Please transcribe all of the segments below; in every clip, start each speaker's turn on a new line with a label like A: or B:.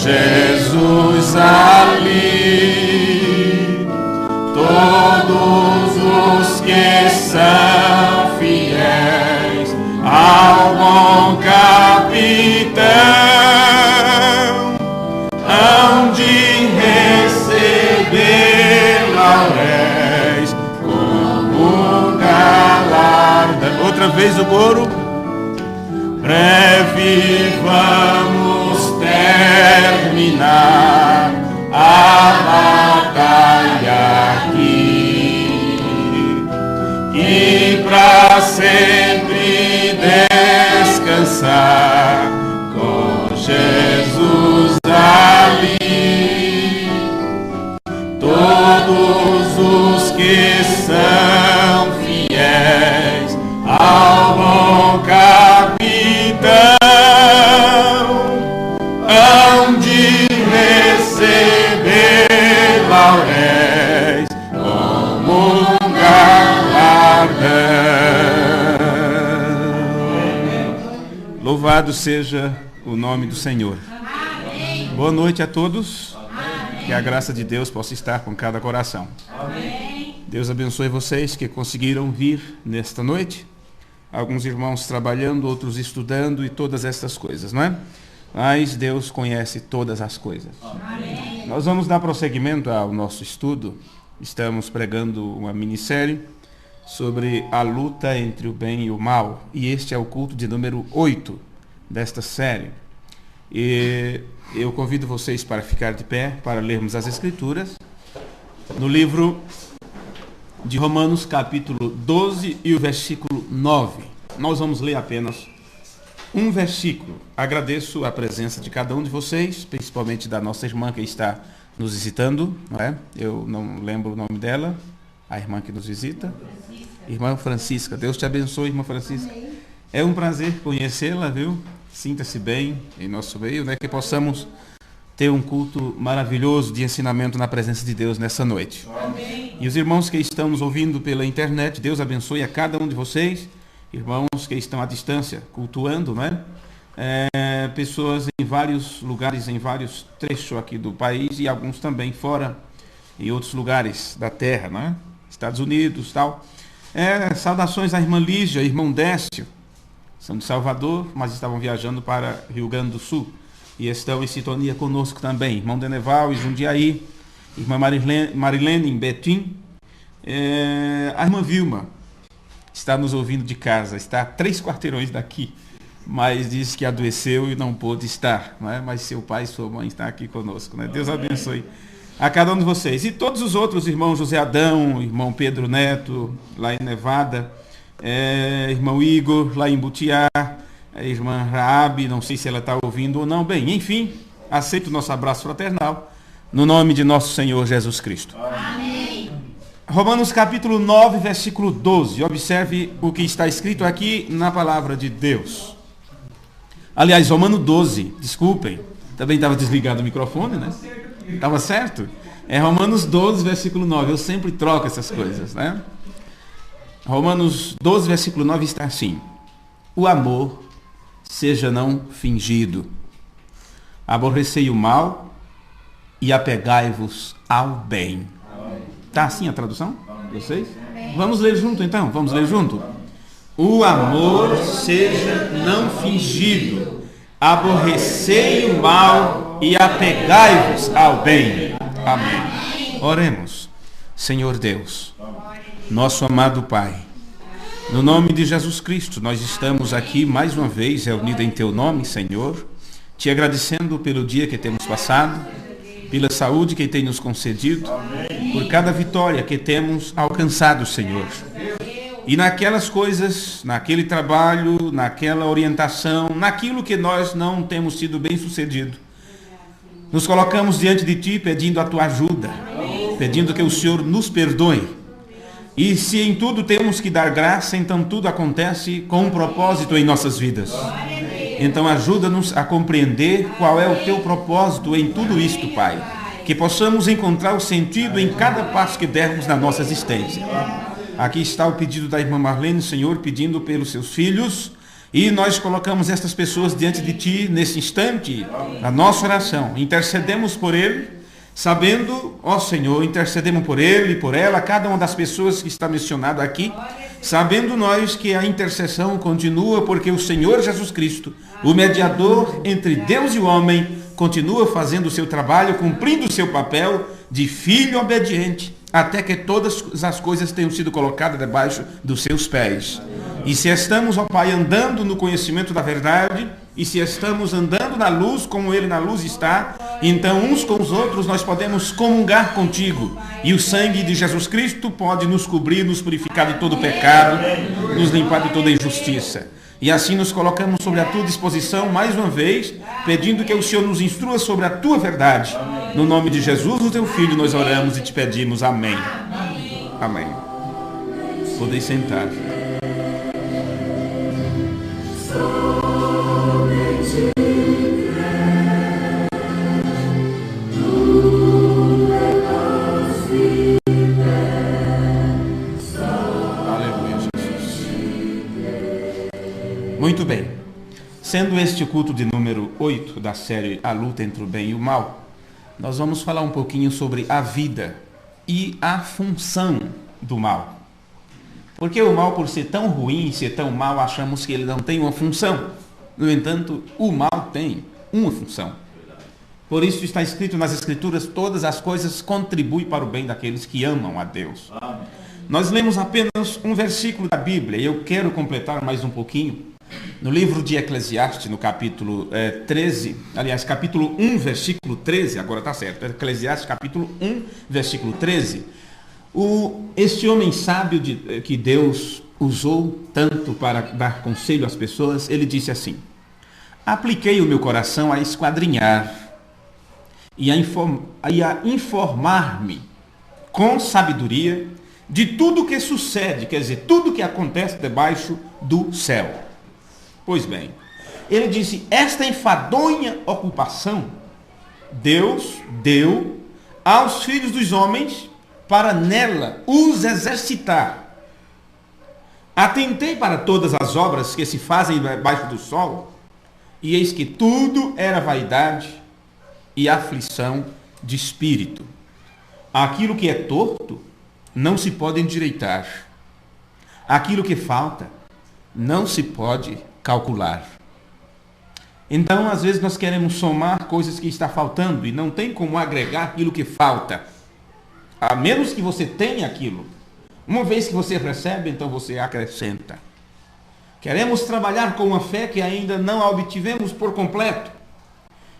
A: Jesus ali, todos os que são fiéis ao bom capitão hão de receber lauréis como galardão. Outra vez o coro. Breve vamos terminar a batalha aqui e para sempre descansar com Jesus ali. Todos os que são fiéis ao bom capitão hão de receber lauréis como galardão. Louvado seja o nome do Senhor. Amém. Boa noite a todos. Amém. Que a graça de Deus possa estar com cada coração. Amém. Deus abençoe vocês que conseguiram vir nesta noite. Alguns irmãos trabalhando, outros estudando e todas essas coisas, não é? Mas Deus conhece todas as coisas. Amém. Nós vamos dar prosseguimento ao nosso estudo. Estamos pregando uma minissérie sobre a luta entre o bem e o mal. E este é o culto de número 8 desta série. E eu convido vocês para ficar de pé, para lermos as Escrituras. No livro de Romanos, capítulo 12 e o versículo 9. Nós vamos ler apenas um versículo. Agradeço a presença de cada um de vocês, principalmente da nossa irmã que está nos visitando, não é? Eu não lembro o nome dela, a irmã que nos visita. Irmã Francisca. Deus te abençoe, irmã Francisca. É um prazer conhecê-la, viu? Sinta-se bem em nosso meio, né? Que possamos ter um culto maravilhoso de ensinamento na presença de Deus nessa noite. Amém. E os irmãos que estão nos ouvindo pela internet, Deus abençoe a cada um de vocês. Irmãos que estão à distância, cultuando, né? Pessoas em vários lugares, em vários trechos aqui do país e alguns também fora, em outros lugares da terra, né? Estados Unidos e tal. Saudações à irmã Lígia, irmão Décio, são de Salvador, mas estavam viajando para Rio Grande do Sul e estão em sintonia conosco também. Irmão Deneval e Jundiaí, irmã Marilene em Betim, a irmã Vilma está nos ouvindo de casa, está a 3 quarteirões daqui, mas disse que adoeceu e não pôde estar, não é? Mas seu pai e sua mãe estão aqui conosco, né? Deus abençoe a cada um de vocês. E todos os outros, irmão José Adão, irmão Pedro Neto, lá em Nevada, irmão Igor, lá em Butiá, a irmã Raabe, não sei se ela está ouvindo ou não. Bem, enfim, aceito o nosso abraço fraternal, no nome de nosso Senhor Jesus Cristo. Amém. Romanos capítulo 9, versículo 12. Observe o que está escrito aqui na palavra de Deus. Aliás, Romano 12, desculpem. Também estava desligado o microfone, né? Estava certo? É Romanos 12, versículo 9. Eu sempre troco essas coisas, né? Romanos 12, versículo 9 está assim: o amor seja não fingido. Aborrecei o mal e apegai-vos ao bem. Está assim a tradução? Vocês? Vamos ler junto então? Vamos ler junto? O amor seja não fingido. Aborrecei o mal e apegai-vos ao bem. Amém. Oremos. Senhor Deus, nosso amado Pai, no nome de Jesus Cristo, nós estamos aqui mais uma vez reunidos em Teu nome, Senhor, te agradecendo pelo dia que temos passado, pela saúde que tem nos concedido, por cada vitória que temos alcançado, Senhor. E naquelas coisas, naquele trabalho, naquela orientação, naquilo que nós não temos sido bem sucedido, nos colocamos diante de Ti pedindo a Tua ajuda, pedindo que o Senhor nos perdoe. E se em tudo temos que dar graça, então tudo acontece com um propósito em nossas vidas. Então ajuda-nos a compreender qual é o Teu propósito em tudo isto, Pai. Que possamos encontrar o sentido em cada passo que dermos na nossa existência. Aqui está o pedido da irmã Marlene, Senhor, pedindo pelos seus filhos, E nós colocamos estas pessoas diante de Ti nesse instante, na nossa oração. Intercedemos por ele, sabendo, ó Senhor, intercedemos por ele e por ela, cada uma das pessoas que está mencionada aqui, sabendo nós que a intercessão continua, porque o Senhor Jesus Cristo, o mediador entre Deus e o homem, continua fazendo o seu trabalho, cumprindo o seu papel de filho obediente, até que todas as coisas tenham sido colocadas debaixo dos seus pés. E se estamos, ó Pai, andando no conhecimento da verdade, e se estamos andando na luz, como Ele na luz está, então uns com os outros nós podemos comungar contigo. E o sangue de Jesus Cristo pode nos cobrir, nos purificar de todo pecado, nos limpar de toda injustiça. E assim nos colocamos sobre a tua disposição, mais uma vez, pedindo que o Senhor nos instrua sobre a tua verdade. No nome de Jesus, o teu Filho, nós oramos e te pedimos. Amém. Amém. Podeis sentar. Muito bem, sendo este o culto de número 8 da série A Luta entre o Bem e o Mal, nós vamos falar um pouquinho sobre a vida e a função do mal. Porque o mal, por ser tão ruim, ser tão mal, achamos que ele não tem uma função. No entanto, o mal tem uma função. Por isso está escrito nas Escrituras, todas as coisas contribuem para o bem daqueles que amam a Deus. Nós lemos apenas um versículo da Bíblia, e eu quero completar mais um pouquinho. No livro de Eclesiastes, no capítulo 13, aliás, capítulo 1, versículo 13, agora está certo, Eclesiastes, capítulo 1, versículo 13, este homem sábio que Deus usou tanto para dar conselho às pessoas, ele disse assim: apliquei o meu coração a esquadrinhar e a informar-me com sabedoria de tudo que sucede, quer dizer, tudo que acontece debaixo do céu. Pois bem, ele disse, esta enfadonha ocupação Deus deu aos filhos dos homens para nela os exercitar. Atentei para todas as obras que se fazem debaixo do sol, e eis que tudo era vaidade e aflição de espírito. Aquilo que é torto não se pode endireitar. Aquilo que falta não se pode calcular. Então, às vezes nós queremos somar coisas que está faltando e não tem como agregar aquilo que falta. A menos que você tenha aquilo. Uma vez que você recebe, então você acrescenta. Queremos trabalhar com uma fé que ainda não a obtivemos por completo.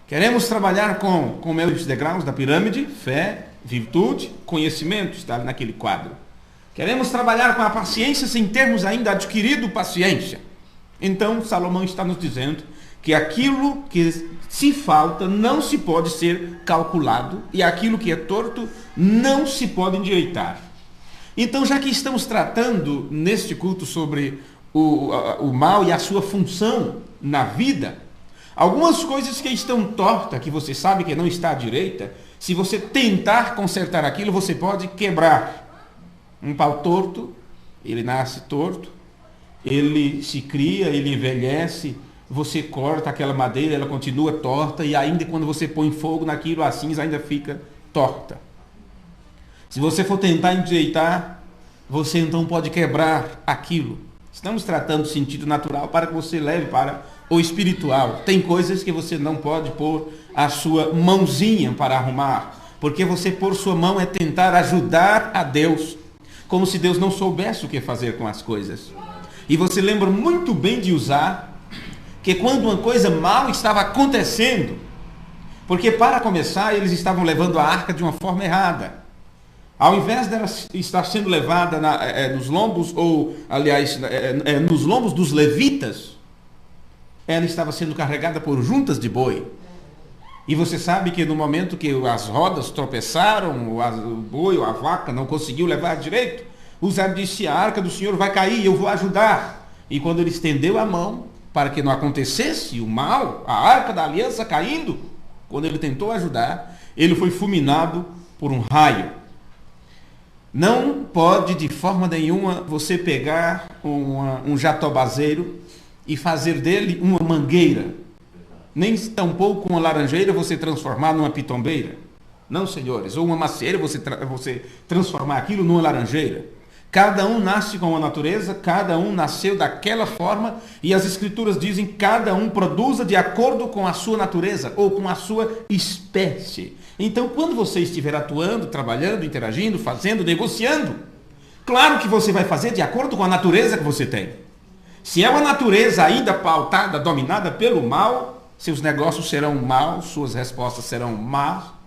A: Queremos trabalhar com os degraus da pirâmide, fé, virtude, conhecimento, está naquele quadro. Queremos trabalhar com a paciência sem termos ainda adquirido paciência. Então, Salomão está nos dizendo que aquilo que se falta não se pode ser calculado e aquilo que é torto não se pode endireitar. Então, já que estamos tratando neste culto sobre o mal e a sua função na vida, algumas coisas que estão tortas, que você sabe que não está à direita, se você tentar consertar aquilo, você pode quebrar. Um pau torto, ele nasce torto, ele se cria, ele envelhece, você corta aquela madeira, ela continua torta, e ainda quando você põe fogo naquilo, a cinza ainda fica torta. Se você for tentar endireitar, você então pode quebrar aquilo. Estamos tratando do sentido natural para que você leve para o espiritual. Tem coisas que você não pode pôr a sua mãozinha para arrumar, porque você pôr sua mão é tentar ajudar a Deus, como se Deus não soubesse o que fazer com as coisas. E você lembra muito bem de usar, que quando uma coisa mal estava acontecendo, porque para começar eles estavam levando a arca de uma forma errada. Ao invés dela estar sendo levada nos lombos, ou aliás, nos lombos dos levitas, ela estava sendo carregada por juntas de boi. E você sabe que no momento que as rodas tropeçaram, o boi ou a vaca não conseguiu levar direito, Uzá disse, a arca do Senhor vai cair, eu vou ajudar. E quando ele estendeu a mão para que não acontecesse o mal, a arca da aliança caindo, quando ele tentou ajudar, ele foi fulminado por um raio. Não pode de forma nenhuma você pegar um jatobazeiro e fazer dele uma mangueira. Nem tampouco uma laranjeira você transformar numa pitombeira. Não, senhores. Ou uma macieira você transformar aquilo numa laranjeira. Cada um nasce com a natureza, cada um nasceu daquela forma, e as Escrituras dizem que cada um produza de acordo com a sua natureza, ou com a sua espécie. Então, quando você estiver atuando, trabalhando, interagindo, fazendo, negociando, claro que você vai fazer de acordo com a natureza que você tem. Se é uma natureza ainda pautada, dominada pelo mal, seus negócios serão maus, suas respostas serão más,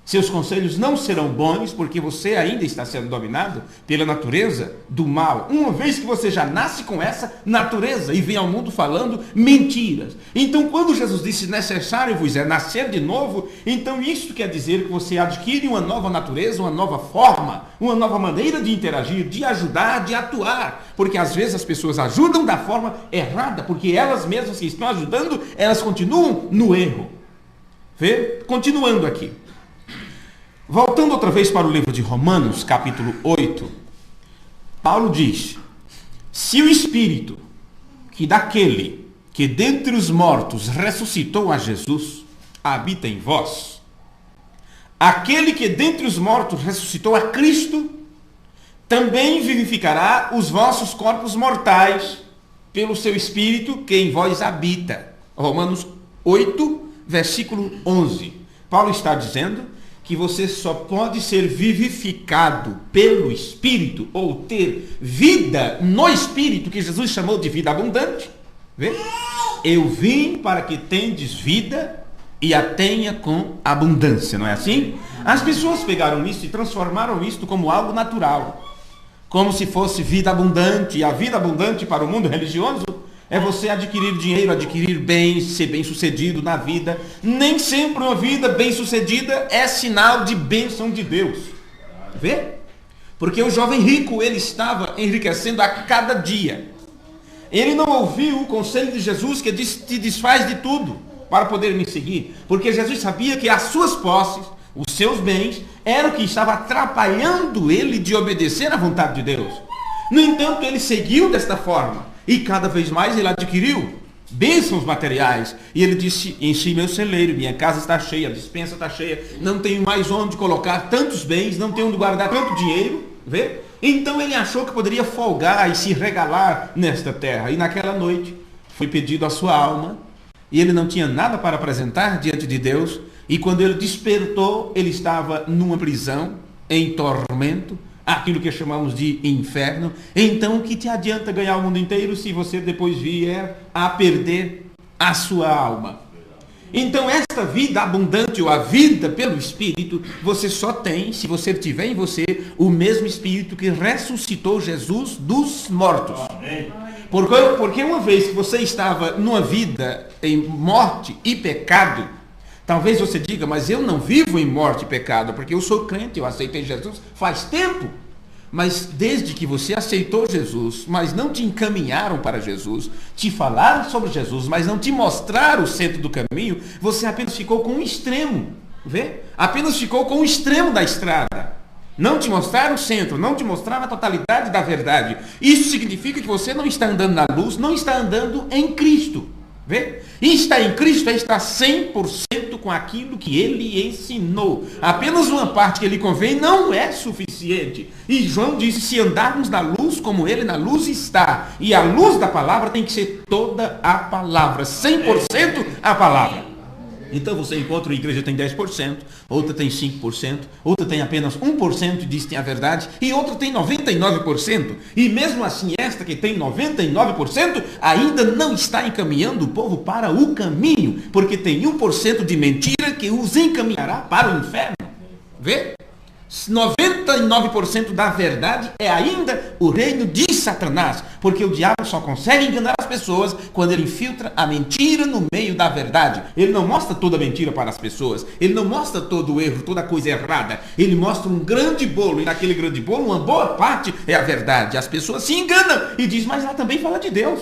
A: seus conselhos não serão bons, porque você ainda está sendo dominado pela natureza do mal. Uma vez que você já nasce com essa natureza e vem ao mundo falando mentiras. Então, quando Jesus disse necessário vos é nascer de novo, então isso quer dizer que você adquire uma nova natureza, uma nova forma, uma nova maneira de interagir, de ajudar, de atuar. Porque às vezes as pessoas ajudam da forma errada, porque elas mesmas que estão ajudando, elas continuam no erro. Vê? Continuando aqui. Voltando outra vez para o livro de Romanos, capítulo 8, Paulo diz: se o Espírito que daquele que dentre os mortos ressuscitou a Jesus habita em vós, aquele que dentre os mortos ressuscitou a Cristo, também vivificará os vossos corpos mortais pelo seu Espírito que em vós habita. Romanos 8, versículo 11. Paulo está dizendo que você só pode ser vivificado pelo Espírito, ou ter vida no Espírito, que Jesus chamou de vida abundante. Vê? Eu vim para que tendes vida e a tenha com abundância, não é assim? As pessoas pegaram isso e transformaram isso como algo natural, como se fosse vida abundante. E a vida abundante para o mundo religioso é você adquirir dinheiro, adquirir bens, ser bem-sucedido na vida. Nem sempre uma vida bem-sucedida é sinal de bênção de Deus. Vê? Porque o jovem rico, ele estava enriquecendo a cada dia. Ele não ouviu o conselho de Jesus que diz: te desfaz de tudo para poder me seguir. Porque Jesus sabia que as suas posses, os seus bens, era o que estava atrapalhando ele de obedecer à vontade de Deus. No entanto, ele seguiu desta forma. E cada vez mais ele adquiriu bênçãos materiais. E ele disse: enchi meu celeiro, minha casa está cheia, a despensa está cheia, não tenho mais onde colocar tantos bens, não tenho onde guardar tanto dinheiro. Vê? Então ele achou que poderia folgar e se regalar nesta terra. E naquela noite foi pedido a sua alma, e ele não tinha nada para apresentar diante de Deus. E quando ele despertou, ele estava numa prisão, em tormento, aquilo que chamamos de inferno. Então, o que te adianta ganhar o mundo inteiro se você depois vier a perder a sua alma? Então, esta vida abundante, ou a vida pelo Espírito, você só tem se você tiver em você o mesmo Espírito que ressuscitou Jesus dos mortos. Porque uma vez que você estava numa vida em morte e pecado, talvez você diga: mas eu não vivo em morte e pecado, porque eu sou crente, eu aceitei Jesus faz tempo. Mas desde que você aceitou Jesus, mas não te encaminharam para Jesus, te falaram sobre Jesus, mas não te mostraram o centro do caminho, você apenas ficou com um extremo. Vê? Apenas ficou com um extremo da estrada. Não te mostraram o centro, não te mostraram a totalidade da verdade. Isso significa que você não está andando na luz, não está andando em Cristo. Vê? E estar em Cristo é estar 100% com aquilo que ele ensinou. Apenas uma parte que ele convém não é suficiente. E João disse: se andarmos na luz como ele na luz está. E a luz da palavra tem que ser toda a palavra, 100% a palavra. Então você encontra uma igreja que tem 10%, outra tem 5%, outra tem apenas 1% e diz que tem a verdade, e outra tem 99%. E mesmo assim, esta que tem 99% ainda não está encaminhando o povo para o caminho, porque tem 1% de mentira que os encaminhará para o inferno. Vê? 99% da verdade é ainda o reino de Satanás, porque o diabo só consegue enganar as pessoas quando ele infiltra a mentira no meio da verdade. Ele não mostra toda a mentira para as pessoas, ele não mostra todo o erro, toda a coisa errada. Ele mostra um grande bolo, e naquele grande bolo uma boa parte é a verdade. As pessoas se enganam e dizem: mas lá também fala de Deus.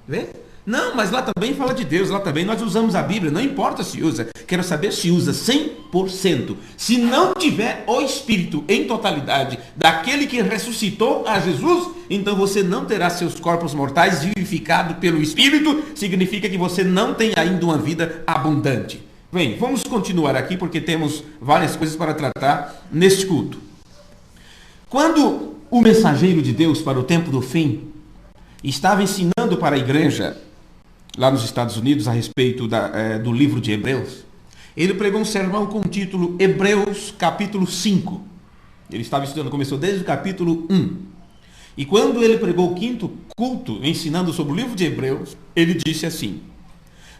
A: Vê? Não, mas lá também fala de Deus, lá também nós usamos a Bíblia, não importa se usa. Quero saber se usa 100%. Se não tiver o Espírito em totalidade daquele que ressuscitou a Jesus, então você não terá seus corpos mortais vivificados pelo Espírito, significa que você não tem ainda uma vida abundante. Bem, vamos continuar aqui porque temos várias coisas para tratar neste culto. Quando o mensageiro de Deus para o tempo do fim estava ensinando para a igreja lá nos Estados Unidos a respeito do livro de Hebreus, ele pregou um sermão com o título Hebreus capítulo 5. Ele estava estudando, começou desde o capítulo 1. E quando ele pregou o quinto culto, ensinando sobre o livro de Hebreus, ele disse assim: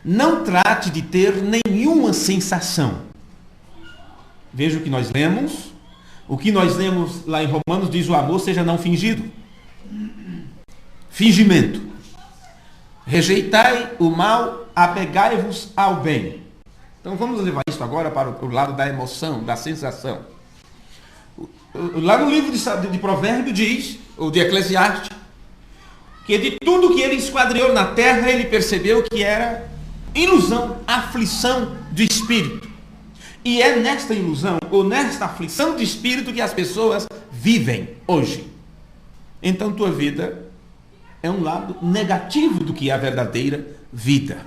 A: não trate de ter nenhuma sensação. Veja o que nós lemos. O que nós lemos lá em Romanos diz: o amor seja não fingido. Fingimento. Rejeitai o mal, apegai-vos ao bem. Então vamos levar isso agora para o lado da emoção, da sensação. Lá no livro de Provérbios diz, ou de Eclesiastes, que de tudo que ele esquadriou na terra, ele percebeu que era ilusão, aflição de espírito. E é nesta ilusão, ou nesta aflição de espírito que as pessoas vivem hoje. Então tua vida é um lado negativo do que é a verdadeira vida.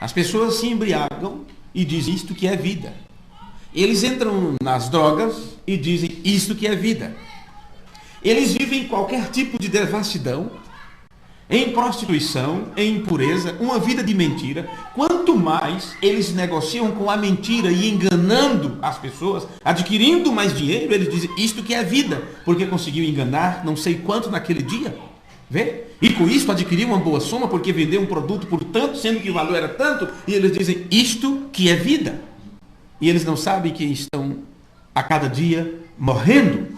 A: As pessoas se embriagam e dizem isto que é vida. Eles entram nas drogas e dizem isto que é vida. Eles vivem qualquer tipo de devassidão, em prostituição, em impureza, uma vida de mentira. Quanto mais eles negociam com a mentira e enganando as pessoas, adquirindo mais dinheiro, eles dizem isto que é vida, porque conseguiu enganar não sei quanto naquele dia. Vê? E com isso adquiriu uma boa soma porque vendeu um produto por tanto, sendo que o valor era tanto, e eles dizem isto que é vida. E eles não sabem que estão a cada dia morrendo.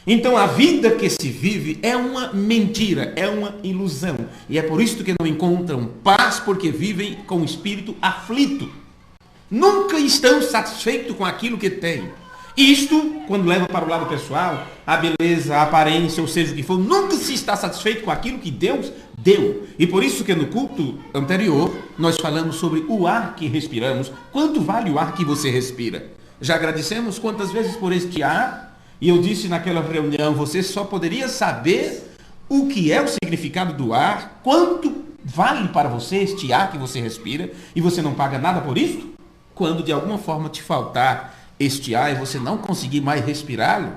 A: Então a vida que se vive é uma mentira, é uma ilusão. E é por isso que não encontram paz, porque vivem com o espírito aflito. Nunca estão satisfeitos com aquilo que têm. Isto, quando leva para o lado pessoal, a beleza, a aparência, ou seja o que for, nunca se está satisfeito com aquilo que Deus deu. E por isso que no culto anterior, nós falamos sobre o ar que respiramos. Quanto vale o ar que você respira? Já agradecemos quantas vezes por este ar? E eu disse naquela reunião, você só poderia saber o que é o significado do ar, quanto vale para você este ar que você respira, e você não paga nada por isso? Quando de alguma forma te faltar este ar e você não conseguir mais respirá-lo,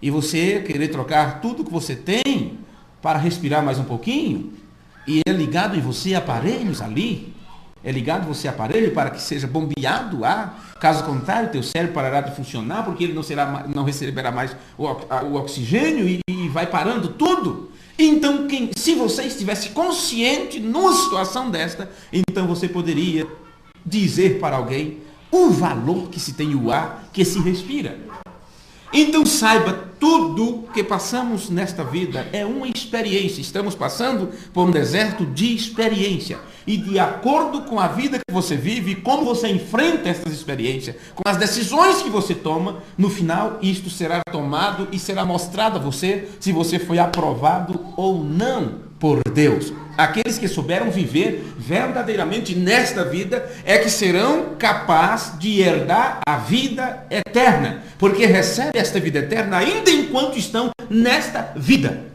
A: e você querer trocar tudo que você tem para respirar mais um pouquinho, e é ligado em você aparelhos ali, é ligado em você aparelho para que seja bombeado o ar, caso contrário, teu cérebro parará de funcionar, porque ele não receberá mais o oxigênio e vai parando tudo. Então, se você estivesse consciente numa situação desta, então você poderia dizer para alguém o valor que se tem o ar que se respira. Então saiba, tudo que passamos nesta vida é uma experiência. Estamos passando por um deserto de experiência. E de acordo com a vida que você vive, como você enfrenta essas experiências, com as decisões que você toma, no final isto será tomado e será mostrado a você se você foi aprovado ou não por Deus. Aqueles que souberam viver verdadeiramente nesta vida é que serão capazes de herdar a vida eterna, porque recebem esta vida eterna ainda enquanto estão nesta vida.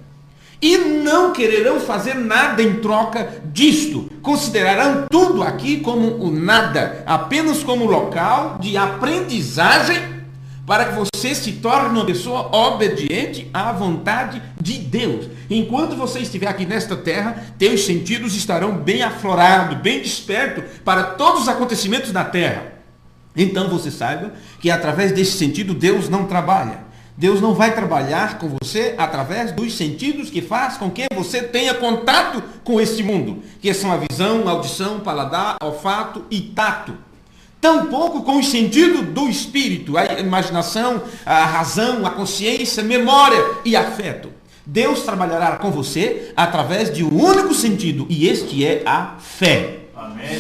A: E não quererão fazer nada em troca disto. Considerarão tudo aqui como o nada, apenas como local de aprendizagem para que você se torne uma pessoa obediente à vontade de Deus. Enquanto você estiver aqui nesta terra, teus sentidos estarão bem aflorados, bem despertos para todos os acontecimentos da terra. Então você saiba que através desse sentido Deus não trabalha. Deus não vai trabalhar com você através dos sentidos que faz com que você tenha contato com este mundo, que são a visão, a audição, paladar, olfato e tato. Tampouco com os sentidos do espírito, a imaginação, a razão, a consciência, memória e afeto. Deus trabalhará com você através de um único sentido, e este é a fé. Amém.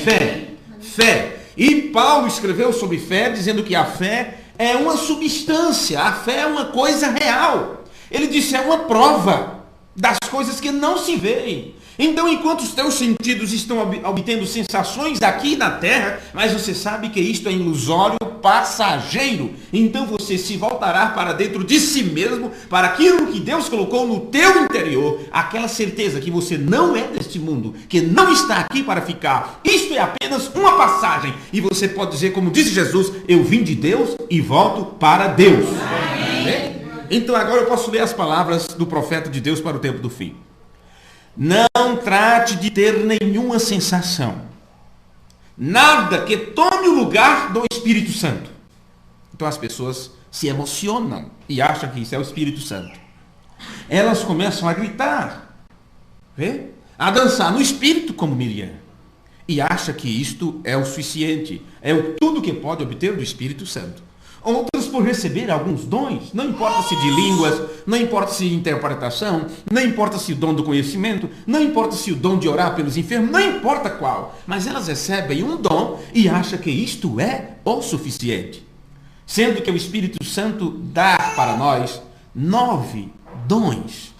A: Fé. E Paulo escreveu sobre fé, dizendo que a fé é uma substância, a fé é uma coisa real. Ele disse, é uma prova das coisas que não se veem. Então, enquanto os teus sentidos estão obtendo sensações aqui na terra, mas você sabe que isto é ilusório, passageiro, então você se voltará para dentro de si mesmo, para aquilo que Deus colocou no teu interior, aquela certeza que você não é deste mundo, que não está aqui para ficar. Isto é apenas uma passagem, e você pode dizer, como disse Jesus, eu vim de Deus e volto para Deus. Então agora eu posso ler as palavras do profeta de Deus para o tempo do fim. Não trate de ter nenhuma sensação, nada que tome o lugar do Espírito Santo. Então as pessoas se emocionam e acham que isso é o Espírito Santo. Elas começam a gritar, a dançar no Espírito como Miriam, e acham que isto é o suficiente, é tudo que pode obter do Espírito Santo. Outros por receber alguns dons, não importa se de línguas, não importa se de interpretação, não importa se o dom do conhecimento, não importa se o dom de orar pelos enfermos, não importa qual, mas elas recebem um dom e acham que isto é o suficiente. Sendo que o Espírito Santo dá para nós 9 dons.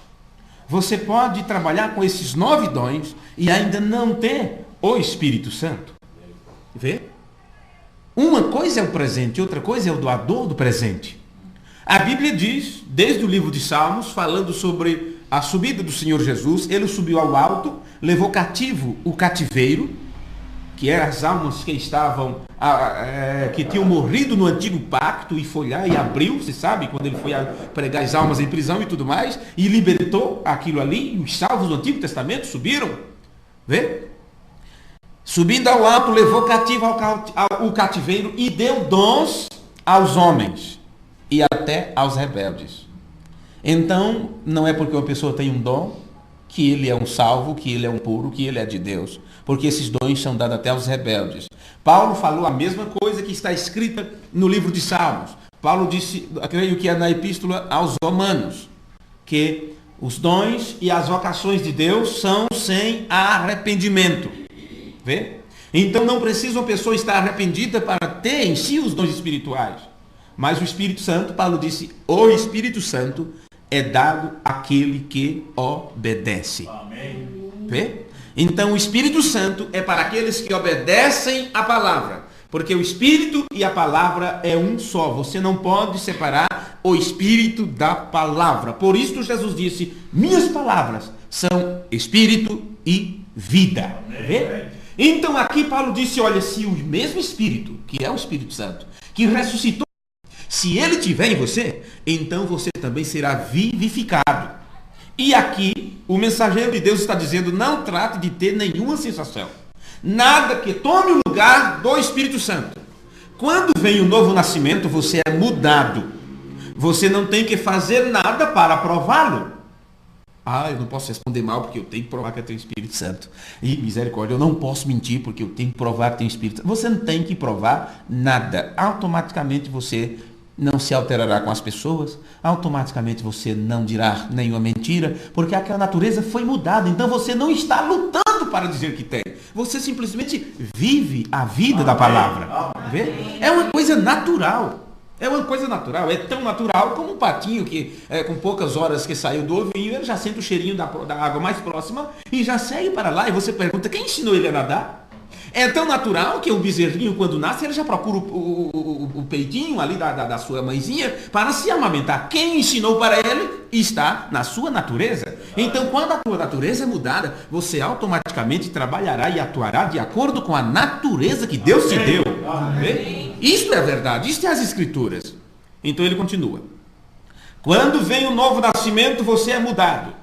A: Você pode trabalhar com esses 9 dons e ainda não ter o Espírito Santo. Vê? Uma coisa é o presente, outra coisa é o doador do presente. A Bíblia diz, desde o livro de Salmos, falando sobre a subida do Senhor Jesus, ele subiu ao alto, levou cativo o cativeiro, que eram as almas que estavam, que tinham morrido no antigo pacto, e foi lá e abriu, você sabe, quando ele foi a pregar as almas em prisão e tudo mais, e libertou aquilo ali, e os salvos do Antigo Testamento subiram. Vê? Subindo ao alto, levou cativo o cativeiro e deu dons aos homens e até aos rebeldes. Então, não é porque uma pessoa tem um dom que ele é um salvo, que ele é um puro, que ele é de Deus. Porque esses dons são dados até aos rebeldes. Paulo falou a mesma coisa que está escrita no livro de Salmos. Paulo disse, creio que é na epístola aos Romanos, que os dons e as vocações de Deus são sem arrependimento. Vê? Então não precisa uma pessoa estar arrependida para ter em si os dons espirituais. Mas o Espírito Santo, Paulo disse, o Espírito Santo é dado àquele que obedece. Amém. Vê? Então o Espírito Santo é para aqueles que obedecem a palavra. Porque o Espírito e a palavra é um só. Você não pode separar o Espírito da palavra. Por isso Jesus disse, minhas palavras são Espírito e vida. Vê? Então aqui Paulo disse, olha, se o mesmo Espírito, que é o Espírito Santo, que ressuscitou, se ele estiver em você, então você também será vivificado. E aqui o mensageiro de Deus está dizendo, não trate de ter nenhuma sensação, nada que tome o lugar do Espírito Santo. Quando vem o novo nascimento, você é mudado. Você não tem que fazer nada para prová-lo. Eu não posso responder mal porque eu tenho que provar que eu tenho Espírito Santo. E misericórdia, eu não posso mentir porque eu tenho que provar que tenho Espírito Santo. Você não tem que provar nada. Automaticamente você não se alterará com as pessoas. Automaticamente você não dirá nenhuma mentira, porque aquela natureza foi mudada. Então você não está lutando para dizer que tem. Você simplesmente vive a vida da palavra. Vê? É uma coisa natural. É uma coisa natural, é tão natural como um patinho que, com poucas horas que saiu do ovinho, ele já sente o cheirinho da água mais próxima e já segue para lá. E você pergunta, quem ensinou ele a nadar? É tão natural que o bezerrinho, quando nasce, ele já procura o peitinho ali da sua mãezinha para se amamentar. Quem ensinou para ele está na sua natureza. Então, quando a tua natureza é mudada, você automaticamente trabalhará e atuará de acordo com a natureza que Deus te deu. Isto é a verdade, isto é as Escrituras. Então ele continua. Quando vem o novo nascimento, você é mudado.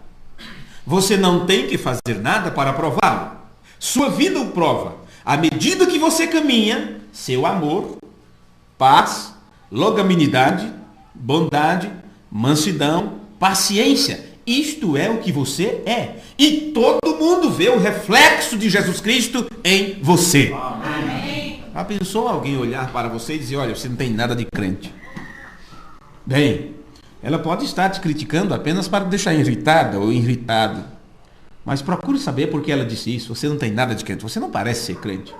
A: Você não tem que fazer nada para prová-lo. Sua vida o prova. À medida que você caminha, seu amor, paz, longanimidade, bondade, mansidão, paciência. Isto é o que você é. E todo mundo vê o reflexo de Jesus Cristo em você. Amém. Já pensou alguém olhar para você e dizer, olha, você não tem nada de crente? Bem, ela pode estar te criticando apenas para deixar irritada ou irritado. Mas procure saber por que ela disse isso. Você não tem nada de crente, você não parece ser crente.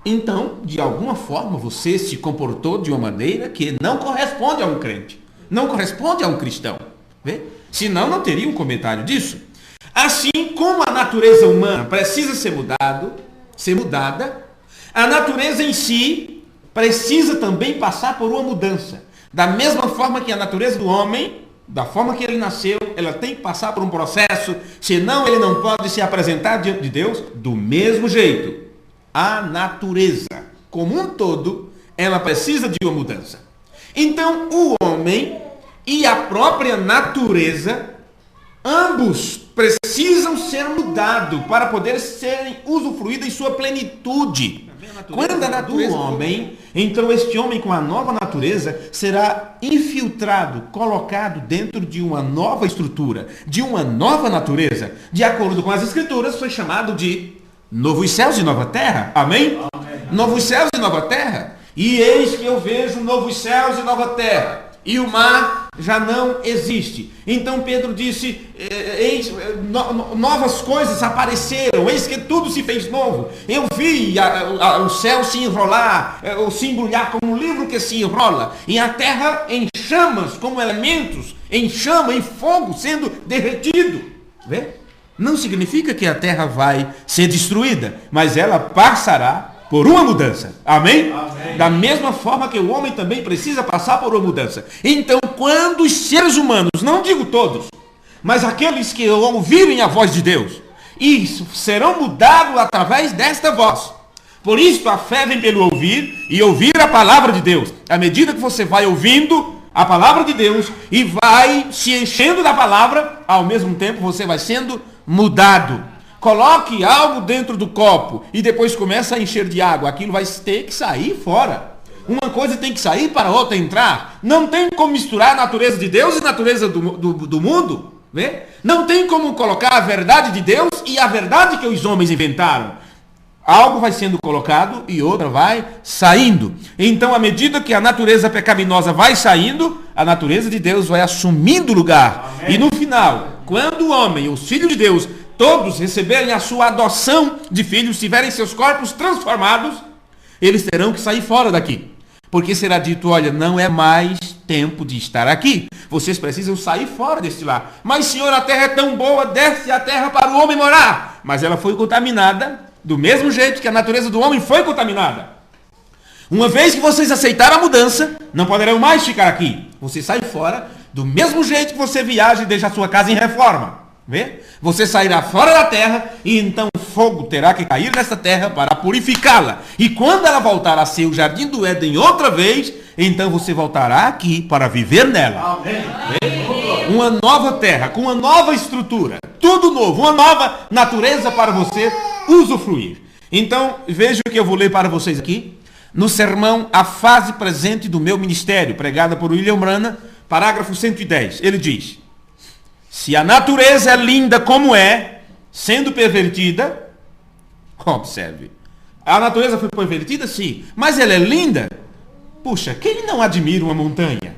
A: Então, de alguma forma, você se comportou de uma maneira que não corresponde a um crente. Não corresponde a um cristão. Vê? Senão, não teria um comentário disso. Assim como a natureza humana precisa ser mudada, a natureza em si precisa também passar por uma mudança. Da mesma forma que a natureza do homem, da forma que ele nasceu, ela tem que passar por um processo, senão ele não pode se apresentar diante de Deus. Do mesmo jeito, a natureza como um todo, ela precisa de uma mudança. Então, o homem e a própria natureza, ambos precisam ser mudados para poder serem usufruídos em sua plenitude. Quando a natureza do homem, então este homem com a nova natureza será infiltrado, colocado dentro de uma nova estrutura, de uma nova natureza. De acordo com as Escrituras, foi chamado de novos céus e nova terra. Amém? Amém. Novos céus e nova terra. E eis que eu vejo novos céus e nova terra, e o mar já não existe. Então Pedro disse, novas coisas apareceram, eis que tudo se fez novo. Eu vi o céu se enrolar, ou se embrulhar como um livro que se enrola, e a terra em chamas, como elementos, em chama, em fogo, sendo derretido. Vê? Não significa que a terra vai ser destruída, mas ela passará por uma mudança. Amém? Amém? Da mesma forma que o homem também precisa passar por uma mudança. Então, quando os seres humanos, não digo todos, mas aqueles que ouvirem a voz de Deus, e serão mudados através desta voz. Por isso, a fé vem pelo ouvir, e ouvir a palavra de Deus. À medida que você vai ouvindo a palavra de Deus, e vai se enchendo da palavra, ao mesmo tempo você vai sendo mudado. Coloque algo dentro do copo e depois começa a encher de água. Aquilo vai ter que sair fora. Uma coisa tem que sair para a outra entrar. Não tem como misturar a natureza de Deus e a natureza do mundo. Vê? Não tem como colocar a verdade de Deus e a verdade que os homens inventaram. Algo vai sendo colocado e outra vai saindo. Então, à medida que a natureza pecaminosa vai saindo, a natureza de Deus vai assumindo lugar. Amém. E no final, quando o homem, os filhos de Deus, todos receberem a sua adoção de filhos, tiverem seus corpos transformados, eles terão que sair fora daqui. Porque será dito, olha, não é mais tempo de estar aqui. Vocês precisam sair fora deste lar. Mas, Senhor, a terra é tão boa, desce a terra para o homem morar. Mas ela foi contaminada do mesmo jeito que a natureza do homem foi contaminada. Uma vez que vocês aceitaram a mudança, não poderão mais ficar aqui. Você sai fora do mesmo jeito que você viaja e deixa a sua casa em reforma. Vê? Você sairá fora da terra e então fogo terá que cair nessa terra para purificá-la. E quando ela voltar a ser o jardim do Éden outra vez, então você voltará aqui para viver nela. Amém. Uma nova terra, com uma nova estrutura, tudo novo, uma nova natureza para você usufruir. Então, veja o que eu vou ler para vocês aqui. No sermão A Fase Presente do Meu Ministério, pregada por William Branham, parágrafo 110, ele diz: se a natureza é linda como é, sendo pervertida, observe, a natureza foi pervertida, sim, mas ela é linda. Puxa, quem não admira uma montanha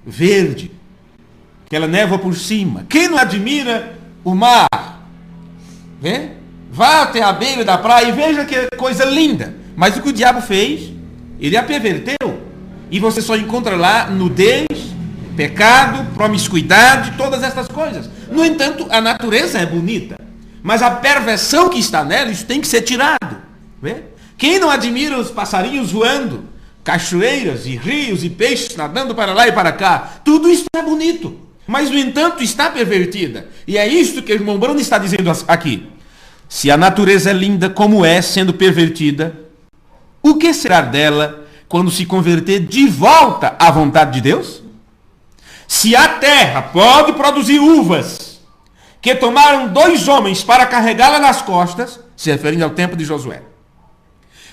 A: verde, que ela neva por cima? Quem não admira o mar? Vê? Vá até a beira da praia e veja que coisa linda. Mas o que o diabo fez? Ele a perverteu. E você só encontra lá nudez, pecado, promiscuidade, todas essas coisas. No entanto, a natureza é bonita, mas a perversão que está nela, isso tem que ser tirado. Vê? Quem não admira os passarinhos voando, cachoeiras e rios e peixes nadando para lá e para cá? Tudo isso é bonito, mas no entanto está pervertida. E é isto que o irmão Bruno está dizendo aqui. Se a natureza é linda como é, sendo pervertida, o que será dela quando se converter de volta à vontade de Deus? Se a terra pode produzir uvas que tomaram 2 homens para carregá-la nas costas, se referindo ao tempo de Josué,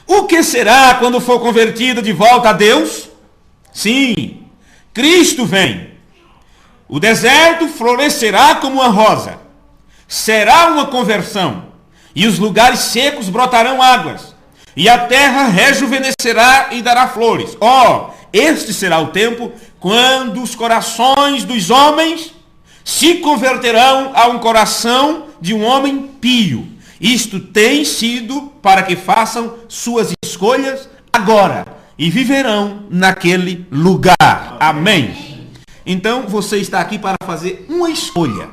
A: o que será quando for convertida de volta a Deus? Sim, Cristo vem. O deserto florescerá como uma rosa. Será uma conversão. E os lugares secos brotarão águas. E a terra rejuvenescerá e dará flores. Este será o tempo quando os corações dos homens se converterão a um coração de um homem pio. Isto tem sido para que façam suas escolhas agora e viverão naquele lugar. Amém. Então você está aqui para fazer uma escolha.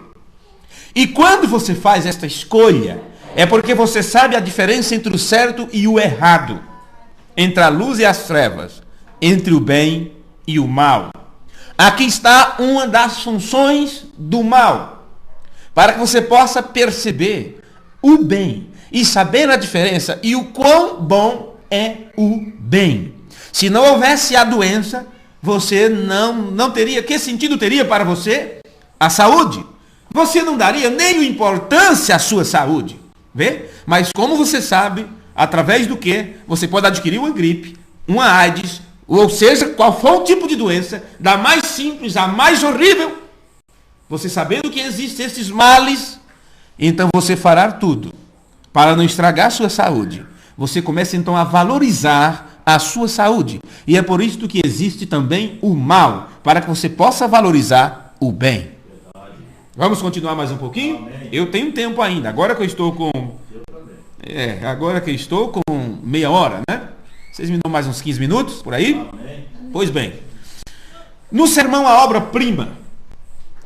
A: E quando você faz esta escolha, é porque você sabe a diferença entre o certo e o errado, entre a luz e as trevas, entre o bem e o mal. Aqui está uma das funções do mal, para que você possa perceber o bem e saber a diferença e o quão bom é o bem. Se não houvesse a doença, você não teria, que sentido teria para você a saúde? Você não daria nem importância à sua saúde, vê? Mas como você sabe, através do que você pode adquirir uma gripe, uma AIDS, ou seja, qual for o tipo de doença, da mais simples à mais horrível, você sabendo que existem esses males, então você fará tudo para não estragar a sua saúde. Você começa então a valorizar a sua saúde. E é por isso que existe também o mal, para que você possa valorizar o bem. Vamos continuar mais um pouquinho? Amém. Eu tenho tempo ainda. Agora que eu estou com... agora que eu estou com meia hora, né? Vocês me dão mais uns 15 minutos, por aí? Amém. Pois bem. No sermão A Obra-Prima,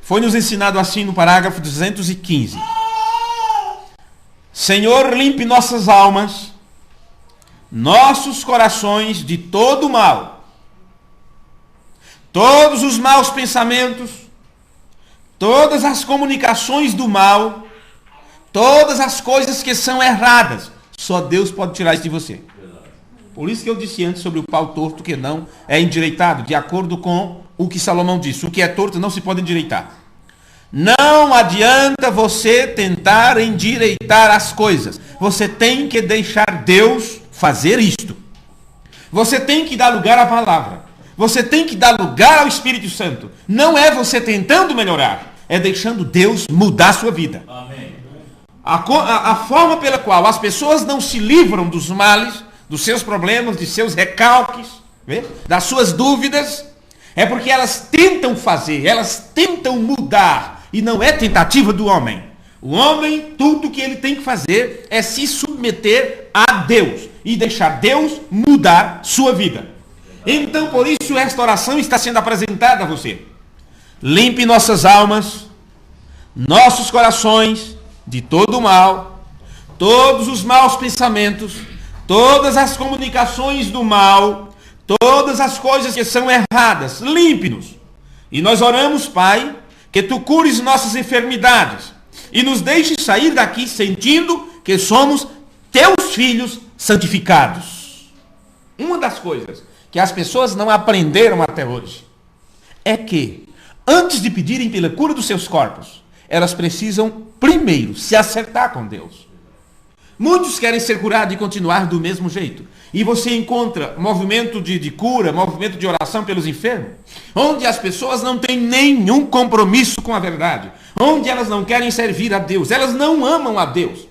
A: foi nos ensinado assim no parágrafo 215. Senhor, limpe nossas almas, nossos corações de todo o mal, todos os maus pensamentos, todas as comunicações do mal, todas as coisas que são erradas. Só Deus pode tirar isso de você. Por isso que eu disse antes sobre o pau torto que não é endireitado, de acordo com o que Salomão disse. O que é torto não se pode endireitar. Não adianta você tentar endireitar as coisas. Você tem que deixar Deus fazer isto. Você tem que dar lugar à palavra. Você tem que dar lugar ao Espírito Santo. Não é você tentando melhorar, é deixando Deus mudar a sua vida. Amém. A forma pela qual as pessoas não se livram dos males, dos seus problemas, de seus recalques, das suas dúvidas, é porque elas tentam fazer, elas tentam mudar, e não é tentativa do homem. O homem, tudo que ele tem que fazer é se submeter a Deus e deixar Deus mudar sua vida. Então, por isso, esta oração está sendo apresentada a você. Limpe nossas almas, nossos corações de todo o mal, todos os maus pensamentos, todas as comunicações do mal, todas as coisas que são erradas. Limpe-nos. E nós oramos, Pai, que Tu cures nossas enfermidades e nos deixes sair daqui sentindo que somos Teus filhos santificados. Uma das coisas que as pessoas não aprenderam até hoje é que, antes de pedirem pela cura dos seus corpos, elas precisam primeiro se acertar com Deus. Muitos querem ser curados e continuar do mesmo jeito. E você encontra movimento de cura, movimento de oração pelos enfermos, onde as pessoas não têm nenhum compromisso com a verdade, onde elas não querem servir a Deus, elas não amam a Deus.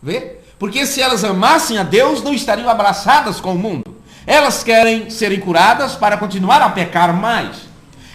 A: Vê? Porque se elas amassem a Deus, não estariam abraçadas com o mundo. Elas querem serem curadas para continuar a pecar mais.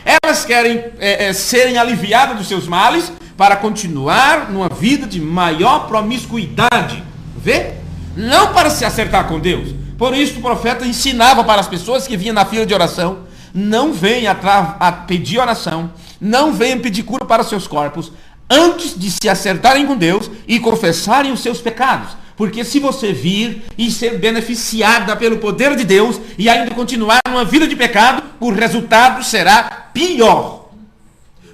A: Elas querem serem aliviadas dos seus males para continuar numa vida de maior promiscuidade. Vê? Não para se acertar com Deus. Por isso o profeta ensinava para as pessoas que vinham na fila de oração: não venham a pedir oração, não venham pedir cura para os seus corpos, antes de se acertarem com Deus e confessarem os seus pecados. Porque se você vir e ser beneficiada pelo poder de Deus e ainda continuar numa vida de pecado, o resultado será pior.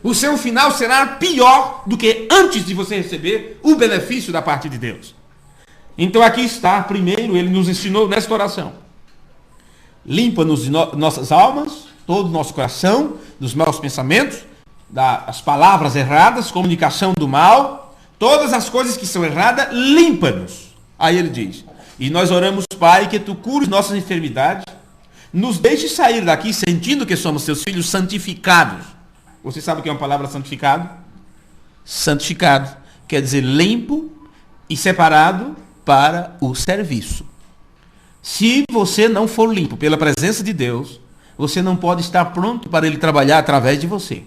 A: O seu final será pior do que antes de você receber o benefício da parte de Deus. Então aqui está, primeiro, ele nos ensinou nesta oração. Limpa-nos nossas almas, todo o nosso coração, dos maus pensamentos, das palavras erradas, comunicação do mal, todas as coisas que são erradas, limpa-nos. Aí ele diz: e nós oramos, Pai, que Tu cures nossas enfermidades, nos deixe sair daqui sentindo que somos Teus filhos santificados. Você sabe o que é uma palavra santificado? Santificado quer dizer limpo e separado para o serviço. Se você não for limpo pela presença de Deus, você não pode estar pronto para Ele trabalhar através de você.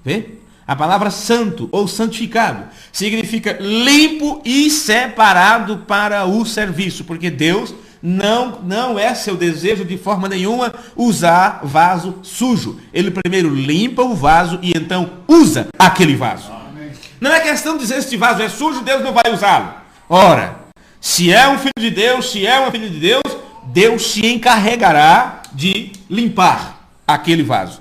A: Vê? A palavra santo ou santificado significa limpo e separado para o serviço, porque Deus não é seu desejo de forma nenhuma usar vaso sujo. Ele primeiro limpa o vaso e então usa aquele vaso. Não é questão de dizer este vaso é sujo, Deus não vai usá-lo. Ora, se é um filho de Deus, se é uma filha de Deus, Deus se encarregará de limpar aquele vaso.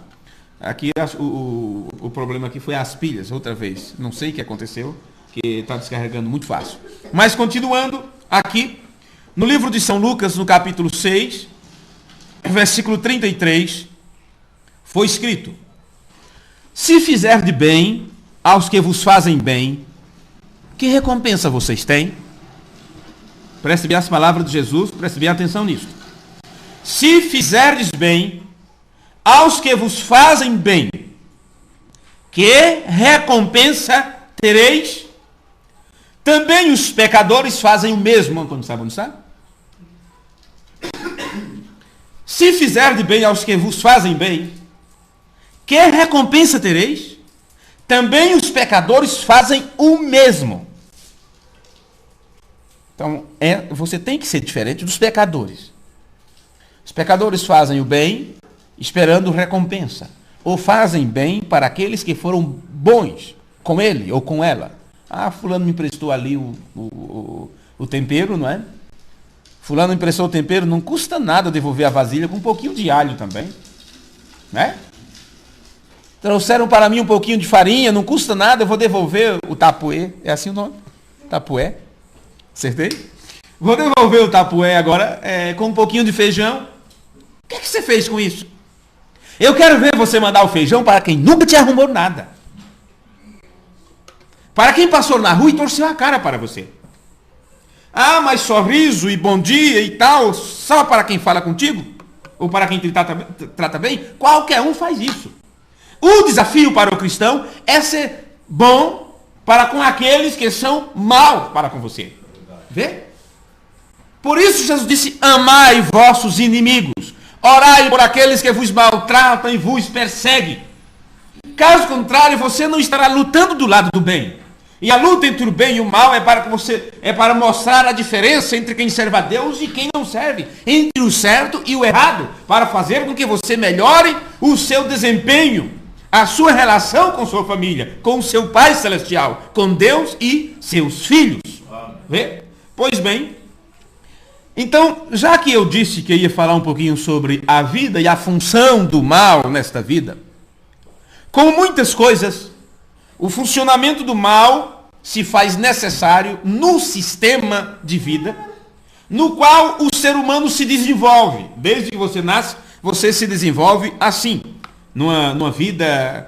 A: Aqui o problema aqui foi as pilhas, outra vez. Não sei o que aconteceu, que está descarregando muito fácil. Mas continuando aqui, no livro de São Lucas, no capítulo 6, versículo 33, foi escrito: se fizer de bem aos que vos fazem bem, que recompensa vocês têm? Preste bem as palavras de Jesus, preste bem atenção nisso. Se fizerdes bem aos que vos fazem bem, que recompensa tereis? Também os pecadores fazem o mesmo. Quando sabe onde está? Se fizer de bem aos que vos fazem bem, que recompensa tereis? Também os pecadores fazem o mesmo. Então, você tem que ser diferente dos pecadores. Os pecadores fazem o bem esperando recompensa. Ou fazem bem para aqueles que foram bons com ele ou com ela. Ah, fulano me emprestou ali o tempero, não é? Fulano me emprestou o tempero, não custa nada devolver a vasilha com um pouquinho de alho também. Né? Trouxeram para mim um pouquinho de farinha, não custa nada, eu vou devolver o tapué. É assim o nome? Tapué? Acertei? Vou devolver o tapué agora com um pouquinho de feijão. O que é que você fez com isso? Eu quero ver você mandar o feijão para quem nunca te arrumou nada. Para quem passou na rua e torceu a cara para você. Ah, mas sorriso e bom dia e tal, só para quem fala contigo? Ou para quem te trata bem? Qualquer um faz isso. O desafio para o cristão é ser bom para com aqueles que são maus para com você. Vê? Por isso Jesus disse: amai vossos inimigos, orai por aqueles que vos maltratam e vos perseguem. Caso contrário, você não estará lutando do lado do bem. E a luta entre o bem e o mal é para mostrar a diferença entre quem serve a Deus e quem não serve, entre o certo e o errado, para fazer com que você melhore o seu desempenho, a sua relação com sua família, com o seu Pai Celestial, com Deus e seus filhos. Vê? Pois bem, então, já que eu disse que ia falar um pouquinho sobre a vida e a função do mal nesta vida, como muitas coisas, o funcionamento do mal se faz necessário no sistema de vida, no qual o ser humano se desenvolve. Desde que você nasce, você se desenvolve assim, numa vida...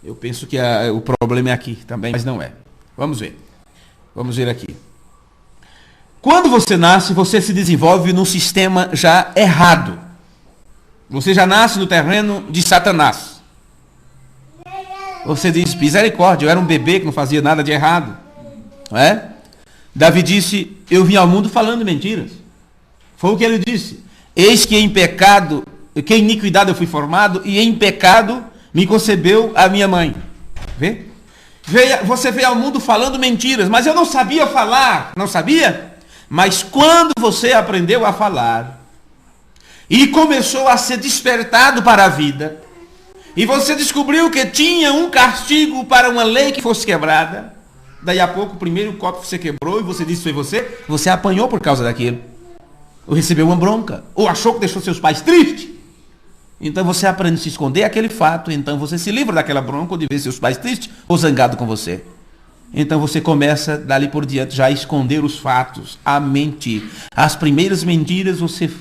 A: Eu penso que o problema é aqui também, mas não é. Vamos ver. Vamos ver aqui. Quando você nasce, você se desenvolve num sistema já errado. Você já nasce no terreno de Satanás. Você diz: misericórdia, eu era um bebê que não fazia nada de errado. Não é? Davi disse: eu vim ao mundo falando mentiras. Foi o que ele disse. Eis que em pecado, que em iniquidade eu fui formado, e em pecado me concebeu a minha mãe. Vê? Você veio ao mundo falando mentiras, mas eu não sabia falar. Não sabia? Mas quando você aprendeu a falar e começou a ser despertado para a vida, e você descobriu que tinha um castigo para uma lei que fosse quebrada, daí a pouco o primeiro copo que você quebrou e você disse que foi você apanhou por causa daquilo. Ou recebeu uma bronca, ou achou que deixou seus pais tristes. Então você aprende a se esconder aquele fato, então você se livra daquela bronca ou de ver seus pais tristes ou zangados com você. Então você começa dali por diante já a esconder os fatos, a mentir. As primeiras mentiras você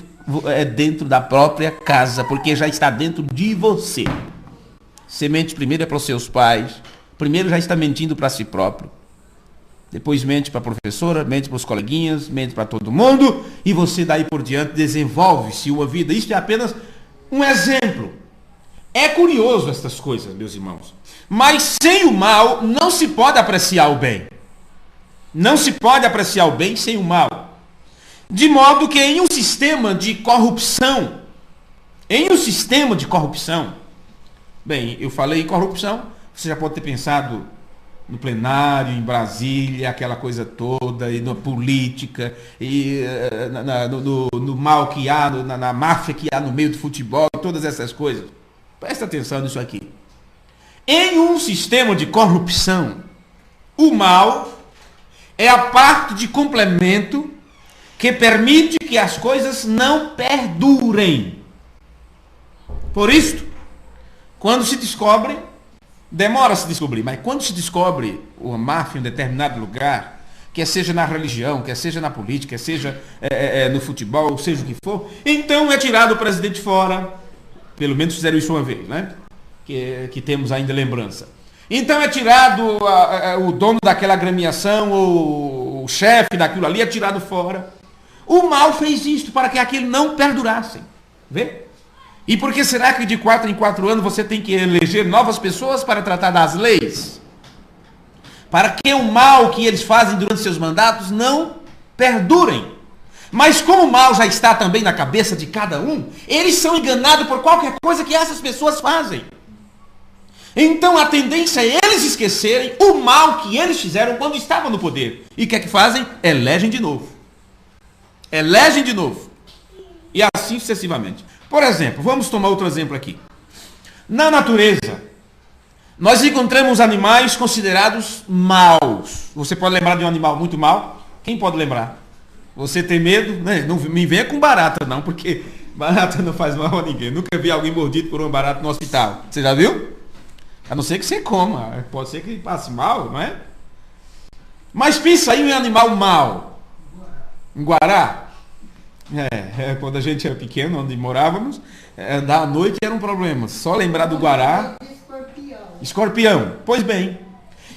A: é dentro da própria casa, porque já está dentro de você. Você mente primeiro é para os seus pais, primeiro já está mentindo para si próprio. Depois mente para a professora, mente para os coleguinhas, mente para todo mundo, e você daí por diante desenvolve-se uma vida. Isso é apenas um exemplo. É curioso estas coisas, meus irmãos. Mas sem o mal não se pode apreciar o bem. Não se pode apreciar o bem sem o mal. De modo que em um sistema de corrupção, bem, eu falei em corrupção, você já pode ter pensado no plenário, em Brasília, aquela coisa toda, e na política, e no mal que há, na máfia que há no meio do futebol, todas essas coisas. Presta atenção nisso aqui. Em um sistema de corrupção, o mal é a parte de complemento que permite que as coisas não perdurem. Por isso, quando se descobre, demora a se descobrir, mas quando se descobre uma máfia em um determinado lugar, quer seja na religião, quer seja na política, quer seja no futebol, seja o que for, então é tirado o presidente fora. Pelo menos fizeram isso uma vez, né? Que temos ainda lembrança. Então é tirado o dono daquela agremiação, ou o chefe daquilo ali é tirado fora. O mal fez isto para que aquilo não perdurasse. Vê? E por que será que de 4 em 4 anos você tem que eleger novas pessoas para tratar das leis? Para que o mal que eles fazem durante seus mandatos não perdurem. Mas como o mal já está também na cabeça de cada um, eles são enganados por qualquer coisa que essas pessoas fazem. Então a tendência é eles esquecerem o mal que eles fizeram quando estavam no poder. E o que é que fazem? Elegem de novo. Elegem de novo. E assim sucessivamente. Por exemplo, vamos tomar outro exemplo aqui. Na natureza, nós encontramos animais considerados maus. Você pode lembrar de um animal muito mau? Quem pode lembrar? Você tem medo? Né? Não me venha com barata não, porque barata não faz mal a ninguém. Nunca vi alguém mordido por uma barata no hospital. Você já viu? A não ser que você coma. Pode ser que passe mal, não é? Mas pensa aí em um animal mau. Um guará. Quando a gente era pequeno, onde morávamos, andar à noite era um problema. Só lembrar do guará. Escorpião. Pois bem,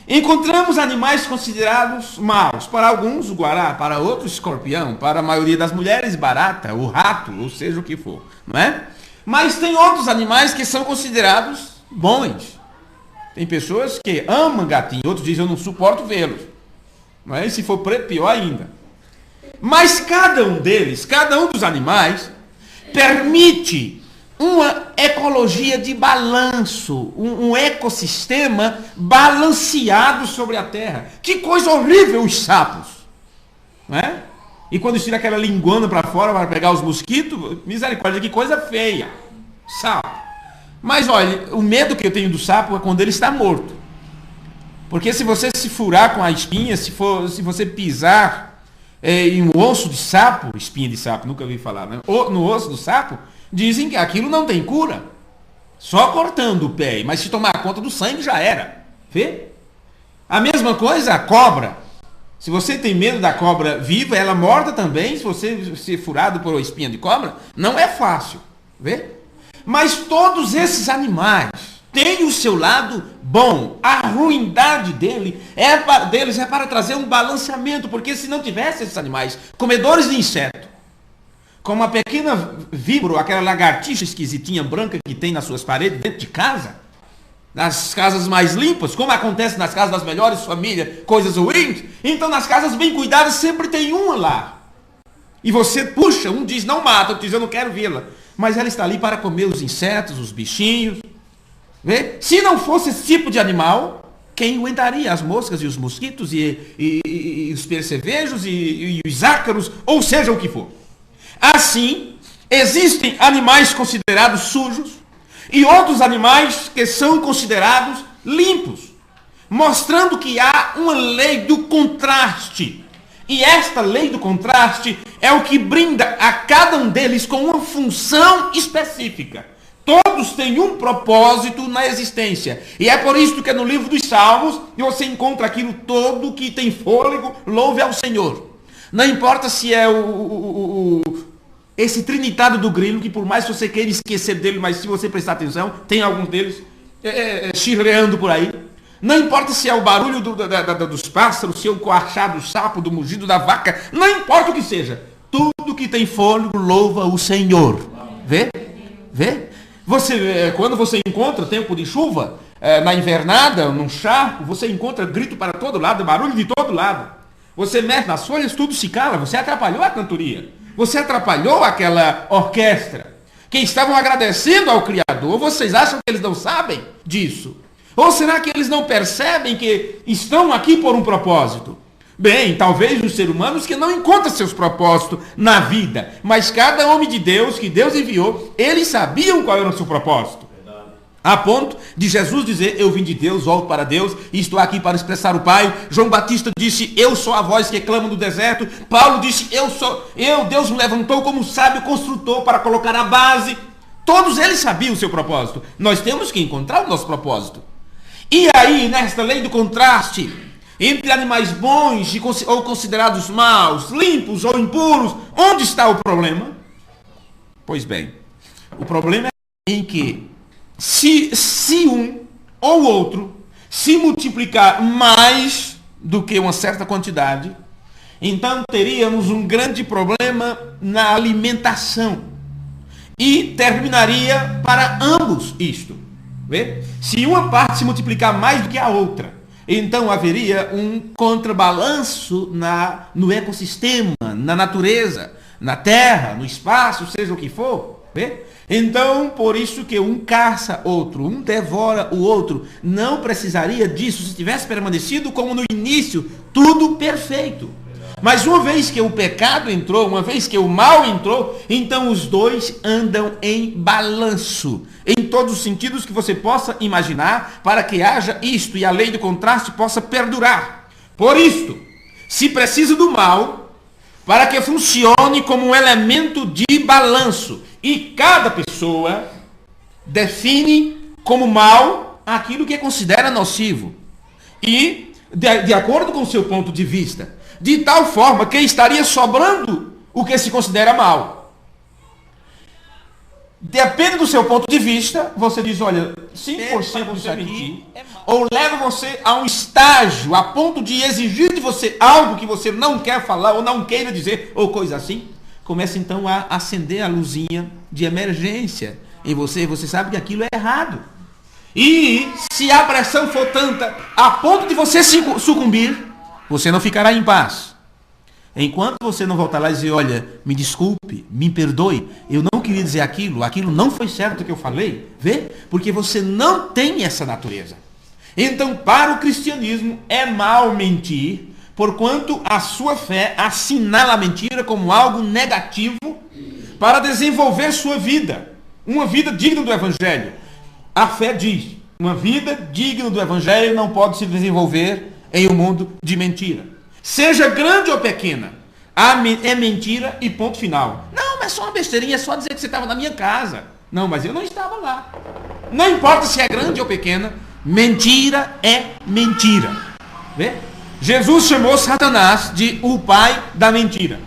A: encontramos animais considerados maus. Para alguns, o guará. Para outros, escorpião. Para a maioria das mulheres, barata, o rato, ou seja o que for. Não é? Mas tem outros animais que são considerados bons. Tem pessoas que amam gatinho. Outros dizem, eu não suporto vê-los. Não é? E se for preto, pior ainda. Mas cada um deles, cada um dos animais, permite uma ecologia de balanço, um ecossistema balanceado sobre a terra. Que coisa horrível os sapos, não é? E quando tira aquela linguana para fora para pegar os mosquitos, misericórdia, que coisa feia, sapo. Mas olha, o medo que eu tenho do sapo é quando ele está morto. Porque se você se furar com a espinha, se você pisar em um osso de sapo, espinha de sapo, nunca ouvi falar, né? No osso do sapo, dizem que aquilo não tem cura. Só cortando o pé, mas se tomar conta do sangue já era. Vê? A mesma coisa a cobra. Se você tem medo da cobra viva, ela morta também, se você ser furado por uma espinha de cobra, não é fácil. Vê? Mas todos esses animais têm o seu lado bom. A ruindade deles é para trazer um balanceamento, porque se não tivesse esses animais comedores de inseto, como a pequena víbora, aquela lagartixa esquisitinha branca que tem nas suas paredes dentro de casa, nas casas mais limpas, como acontece nas casas das melhores famílias, coisas ruins, então nas casas bem cuidadas sempre tem uma lá. E você puxa, um diz não mata, outro diz eu não quero vê-la, mas ela está ali para comer os insetos, os bichinhos. Vê? Se não fosse esse tipo de animal, quem aguentaria as moscas e os mosquitos e os percevejos e os ácaros, ou seja o que for. Assim, existem animais considerados sujos e outros animais que são considerados limpos, mostrando que há uma lei do contraste. E esta lei do contraste é o que brinda a cada um deles com uma função específica. Todos têm um propósito na existência. E é por isso que no livro dos Salmos você encontra aquilo todo que tem fôlego, louve ao Senhor. Não importa se é esse trinitado do grilo, que por mais que você queira esquecer dele, mas se você prestar atenção, tem alguns deles chirreando por aí. Não importa se é o barulho dos pássaros, se é o coachar do sapo, do mugido da vaca, não importa o que seja. Tudo que tem fôlego louva o Senhor. Vê? Vê? Quando você encontra tempo de chuva, na invernada, num charco, você encontra grito para todo lado, barulho de todo lado. Você mexe nas folhas, tudo se cala. Você atrapalhou a cantoria. Você atrapalhou aquela orquestra. Que estavam agradecendo ao Criador. Vocês acham que eles não sabem disso? Ou será que eles não percebem que estão aqui por um propósito? Bem, talvez os seres humanos que não encontram seus propósitos na vida. Mas cada homem de Deus, que Deus enviou, eles sabiam qual era o seu propósito. Verdade. A ponto de Jesus dizer, eu vim de Deus, volto para Deus, e estou aqui para expressar o Pai. João Batista disse, eu sou a voz que clama no deserto. Paulo disse, Deus me levantou como sábio construtor para colocar a base. Todos eles sabiam o seu propósito. Nós temos que encontrar o nosso propósito. E aí, nesta lei do contraste, entre animais bons ou considerados maus, limpos ou impuros, onde está o problema? Pois bem, o problema é em que se um ou outro se multiplicar mais do que uma certa quantidade, então teríamos um grande problema na alimentação. E terminaria para ambos isto. Vê? Se uma parte se multiplicar mais do que a outra, então haveria um contrabalanço no ecossistema, na natureza, na terra, no espaço, seja o que for. Vê? Então, por isso que um caça outro, um devora o outro. Não precisaria disso se tivesse permanecido como no início, tudo perfeito. Mas uma vez que o pecado entrou, uma vez que o mal entrou, então os dois andam em balanço, em todos os sentidos que você possa imaginar, para que haja isto e a lei do contraste possa perdurar. Por isto, se precisa do mal para que funcione como um elemento de balanço. E cada pessoa define como mal aquilo que considera nocivo. E, de acordo com o seu ponto de vista, de tal forma que estaria sobrando o que se considera mal. Depende do seu ponto de vista, você diz, olha, 5% disso aqui, ou leva você a um estágio, a ponto de exigir de você algo que você não quer falar, ou não queira dizer, ou coisa assim. Começa então a acender a luzinha de emergência em você, você sabe que aquilo é errado. E se a pressão for tanta, a ponto de você sucumbir, você não ficará em paz. Enquanto você não voltar lá e dizer, olha, me desculpe, me perdoe, eu não queria dizer aquilo não foi certo que eu falei, vê? Porque você não tem essa natureza. Então, para o cristianismo, é mal mentir, porquanto a sua fé assinala a mentira como algo negativo para desenvolver sua vida. Uma vida digna do Evangelho. A fé diz, uma vida digna do Evangelho não pode se desenvolver em um mundo de mentira. Seja grande ou pequena, é mentira e ponto final. Não, mas é só uma besteirinha, é só dizer que você estava na minha casa. Não, mas eu não estava lá. Não importa se é grande ou pequena, mentira é mentira. Vê? Jesus chamou Satanás de o pai da mentira.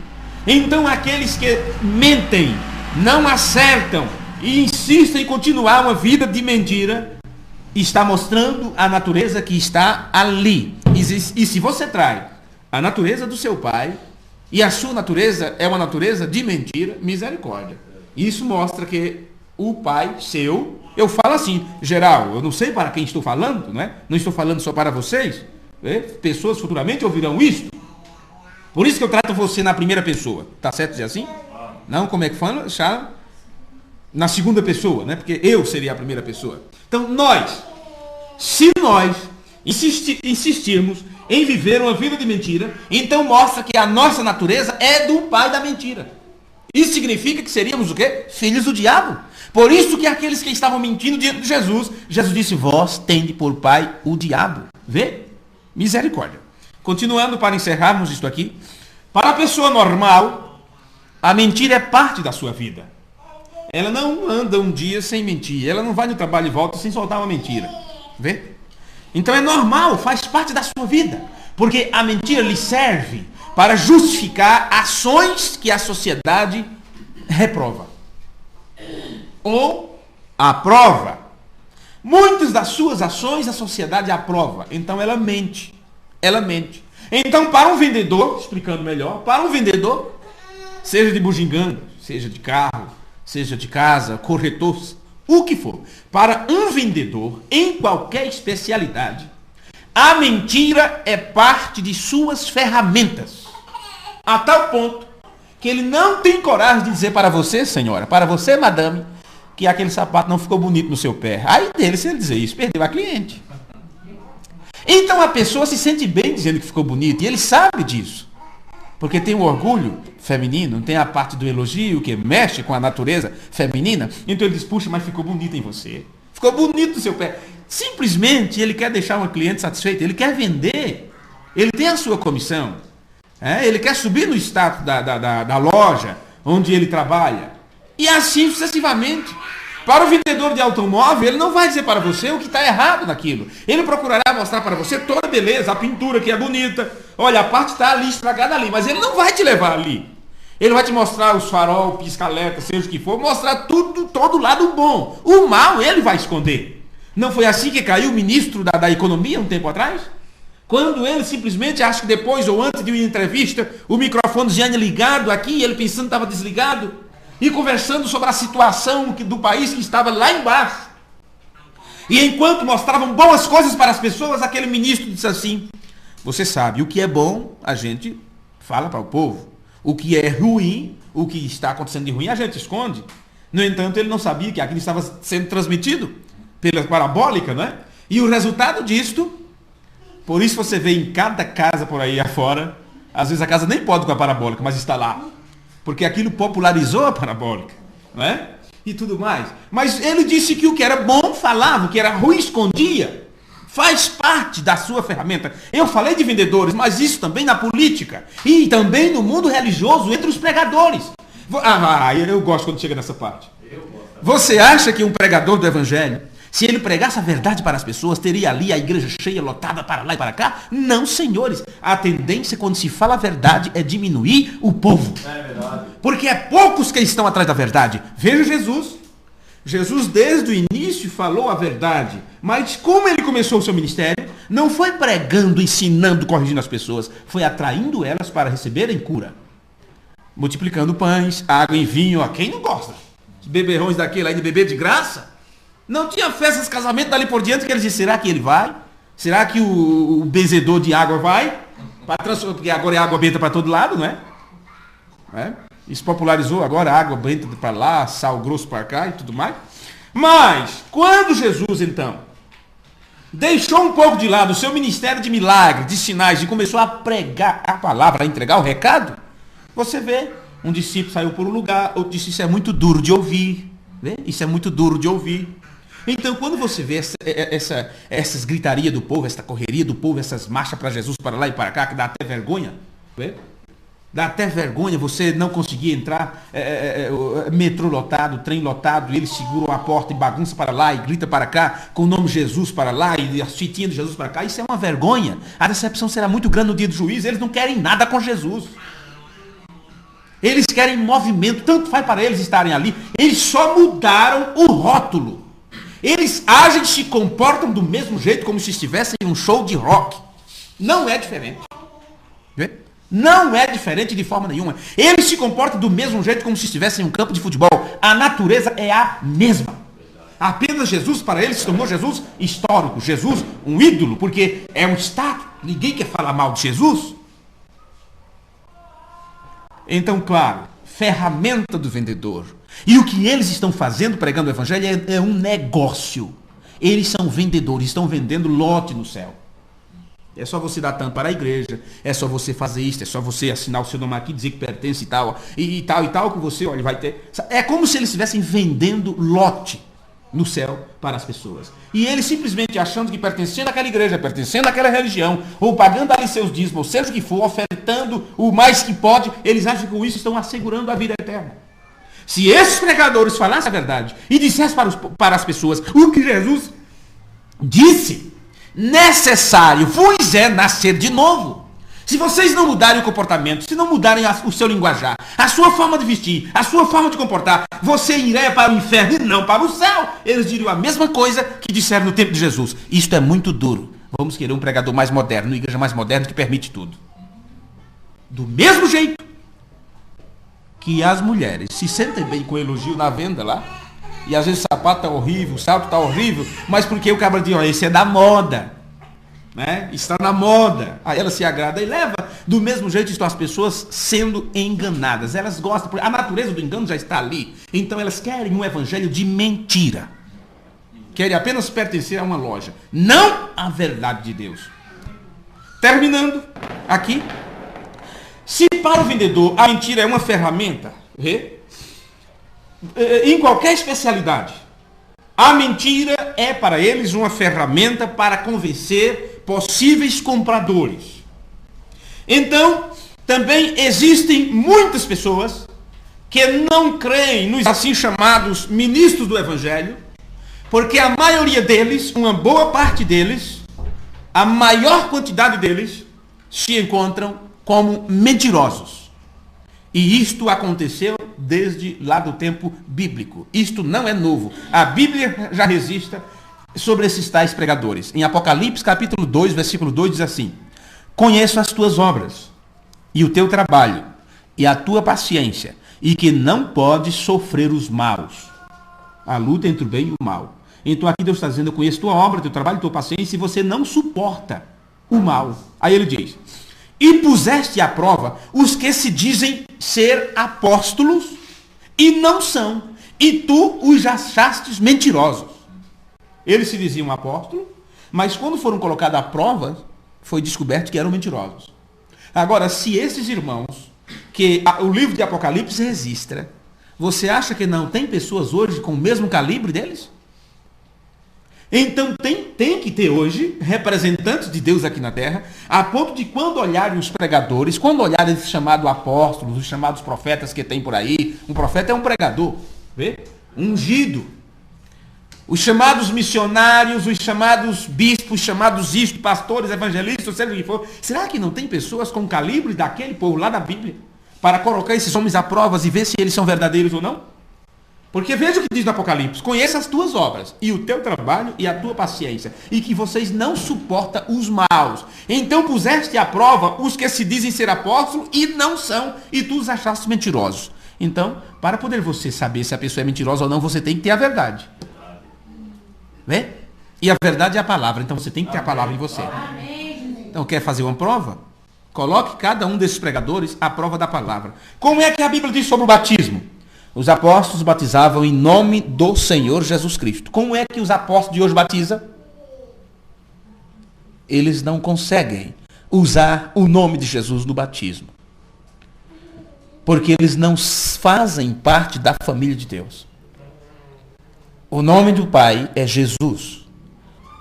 A: Então aqueles que mentem, não acertam e insistem em continuar uma vida de mentira, está mostrando a natureza que está ali. E se você traz a natureza do seu pai, e a sua natureza é uma natureza de mentira, misericórdia. Isso mostra que o pai seu, eu falo assim, geral, eu não sei para quem estou falando, não é? Não estou falando só para vocês. Pessoas futuramente ouvirão isto. Por isso que eu trato você na primeira pessoa. Tá certo dizer assim? Não, como é que fala? Na segunda pessoa, né? Porque eu seria a primeira pessoa. Então se nós insistirmos em viver uma vida de mentira, então mostra que a nossa natureza é do pai da mentira. Isso significa que seríamos o quê? Filhos do diabo. Por isso que aqueles que estavam mentindo diante de Jesus, Jesus disse, vós tende por pai o diabo. Vê? Misericórdia. Continuando para encerrarmos isto aqui. Para a pessoa normal, a mentira é parte da sua vida. Ela não anda um dia sem mentir. Ela não vai no trabalho e volta sem soltar uma mentira. Vê? Então é normal, faz parte da sua vida. Porque a mentira lhe serve para justificar ações que a sociedade reprova. Ou aprova. Muitas das suas ações a sociedade aprova. Então ela mente. Ela mente. Então para um vendedor, explicando melhor, para um vendedor, seja de bugiganga, seja de carro, seja de casa, corretor, o que for, para um vendedor, em qualquer especialidade, a mentira é parte de suas ferramentas. A tal ponto que ele não tem coragem de dizer para você, senhora, para você, madame, que aquele sapato não ficou bonito no seu pé. Aí dele, se ele dizer isso, perdeu a cliente. Então a pessoa se sente bem dizendo que ficou bonito, e ele sabe disso. Porque tem o orgulho feminino, tem a parte do elogio que mexe com a natureza feminina. Então ele diz, puxa, mas ficou bonito em você. ficou bonito o seu pé. Simplesmente ele quer deixar uma cliente satisfeita, ele quer vender, ele tem a sua comissão, ele quer subir no status da loja onde ele trabalha, e assim sucessivamente. Para o vendedor de automóvel, ele não vai dizer para você o que está errado naquilo. Ele procurará mostrar para você toda a beleza, a pintura que é bonita. Olha, a parte está ali, estragada ali, mas ele não vai te levar ali. Ele vai te mostrar os farol, pisca-alerta, seja o que for, mostrar tudo, todo o lado bom. O mal ele vai esconder. Não foi assim que caiu o ministro da Economia um tempo atrás? Quando ele simplesmente, acho que depois ou antes de uma entrevista, o microfone já ligado aqui, ele pensando que estava desligado, e conversando sobre a situação do país que estava lá embaixo. E enquanto mostravam boas coisas para as pessoas, aquele ministro disse assim: você sabe, o que é bom, a gente fala para o povo. O que é ruim, o que está acontecendo de ruim, a gente esconde. No entanto, ele não sabia que aquilo estava sendo transmitido pela parabólica, não é? E o resultado disto, por isso você vê em cada casa por aí afora, às vezes a casa nem pode com a parabólica, mas está lá. Porque aquilo popularizou a parabólica, não é? E tudo mais. Mas ele disse que o que era bom falava, o que era ruim escondia. Faz parte da sua ferramenta. Eu falei de vendedores, mas isso também na política. E também no mundo religioso, entre os pregadores. Eu gosto quando chega nessa parte. Você acha que um pregador do evangelho, se ele pregasse a verdade para as pessoas, teria ali a igreja cheia, lotada para lá e para cá? Não, senhores. A tendência quando se fala a verdade é diminuir o povo. É verdade. Porque é poucos que estão atrás da verdade. Veja Jesus. Jesus desde o início falou a verdade. Mas como ele começou o seu ministério, não foi pregando, ensinando, corrigindo as pessoas. Foi atraindo elas para receberem cura. Multiplicando pães, água e vinho. A quem não gosta? Os beberrões daquele aí de beber de graça. Não tinha festas, casamento dali por diante que eles disseram, será que ele vai? Será que o benzedor de água vai? Porque agora é água benta para todo lado, não é? Isso popularizou agora água benta para lá, sal grosso para cá e tudo mais. Mas, quando Jesus, então, deixou um pouco de lado o seu ministério de milagres, de sinais, e começou a pregar a palavra, a entregar o recado, você vê, um discípulo saiu por um lugar, outro disse, isso é muito duro de ouvir. Vê? Isso é muito duro de ouvir. Então, quando você vê essas gritarias do povo, essa correria do povo, essas marchas para Jesus, para lá e para cá, que dá até vergonha, vê? Dá até vergonha você não conseguir entrar, metrô lotado, trem lotado, e eles seguram a porta e bagunça para lá e grita para cá, com o nome Jesus para lá e as fitinhas de Jesus para cá. Isso é uma vergonha. A decepção será muito grande no dia do juízo. Eles não querem nada com Jesus. Eles querem movimento, tanto faz para eles estarem ali. Eles só mudaram o rótulo. Eles agem e se comportam do mesmo jeito como se estivessem em um show de rock. Não é diferente. Vê? Não é diferente de forma nenhuma. Eles se comportam do mesmo jeito como se estivessem em um campo de futebol. A natureza é a mesma. Apenas Jesus, para eles, se tornou Jesus histórico. Jesus, um ídolo, porque é um status. Ninguém quer falar mal de Jesus. Então, claro, ferramenta do vendedor. E o que eles estão fazendo, pregando o evangelho, é um negócio. Eles são vendedores, estão vendendo lote no céu. É só você dar tanto para a igreja, é só você fazer isso, é só você assinar o seu nome aqui, dizer que pertence e tal, que você, olha, vai ter. É como se eles estivessem vendendo lote no céu para as pessoas. E eles simplesmente achando que pertencendo àquela igreja, pertencendo àquela religião, ou pagando ali seus dízimos, ou seja o que for, ofertando o mais que pode, eles acham que com isso estão assegurando a vida eterna. Se esses pregadores falassem a verdade e dissessem para as pessoas o que Jesus disse, necessário vos é nascer de novo. Se vocês não mudarem o comportamento, se não mudarem o seu linguajar, a sua forma de vestir, a sua forma de comportar, você irá para o inferno e não para o céu. Eles diriam a mesma coisa que disseram no tempo de Jesus. Isto é muito duro. Vamos querer um pregador mais moderno, uma igreja mais moderna que permite tudo. Do mesmo jeito que as mulheres se sentem bem com o elogio na venda lá, e às vezes o sapato está horrível, o salto está horrível, mas porque o cabra diz, ó, esse é da moda, né? Está na moda. Aí ela se agrada e leva. Do mesmo jeito estão as pessoas sendo enganadas. Elas gostam, porque a natureza do engano já está ali. Então elas querem um evangelho de mentira. Querem apenas pertencer a uma loja, não a verdade de Deus. Terminando aqui. Se para o vendedor a mentira é uma ferramenta, em qualquer especialidade, A mentira é para eles uma ferramenta para convencer possíveis compradores. Então, também existem muitas pessoas que não creem nos assim chamados ministros do Evangelho, porque a maioria deles, uma boa parte deles, a maior quantidade deles, se encontram como mentirosos. E isto aconteceu desde lá do tempo bíblico. Isto não é novo. A Bíblia já registra sobre esses tais pregadores. Em Apocalipse capítulo 2, versículo 2 diz assim: conheço as tuas obras, e o teu trabalho, e a tua paciência, e que não podes sofrer os maus. A luta entre o bem e o mal. Então aqui Deus está dizendo: eu conheço tua obra, teu trabalho, tua paciência, e você não suporta o mal. Aí ele diz: e puseste à prova os que se dizem ser apóstolos e não são, e tu os achastes mentirosos. Eles se diziam apóstolos, mas quando foram colocados à prova, foi descoberto que eram mentirosos. Agora, se esses irmãos, que o livro de Apocalipse registra, você acha que não tem pessoas hoje com o mesmo calibre deles? Então tem que ter hoje representantes de Deus aqui na terra, a ponto de quando olharem os pregadores, quando olharem esses chamados apóstolos, os chamados profetas que tem por aí, um profeta é um pregador, vê? Ungido. Os chamados missionários, os chamados bispos, os chamados isto, pastores, evangelistas, seja o que for, será que não tem pessoas com o calibre daquele povo lá da Bíblia para colocar esses homens à prova e ver se eles são verdadeiros ou não? Porque veja o que diz no Apocalipse: conheça as tuas obras, e o teu trabalho, e a tua paciência, e que vocês não suportam os maus. Então puseste à prova os que se dizem ser apóstolos e não são, e tu os achaste mentirosos. Então, para poder você saber se a pessoa é mentirosa ou não, você tem que ter a verdade. Vê? E a verdade é a palavra, então você tem que ter a palavra em você. Então, quer fazer uma prova? Coloque cada um desses pregadores à prova da palavra. Como é que a Bíblia diz sobre o batismo? Os apóstolos batizavam em nome do Senhor Jesus Cristo. Como é que os apóstolos de hoje batizam? Eles não conseguem usar o nome de Jesus no batismo, porque eles não fazem parte da família de Deus. O nome do Pai é Jesus.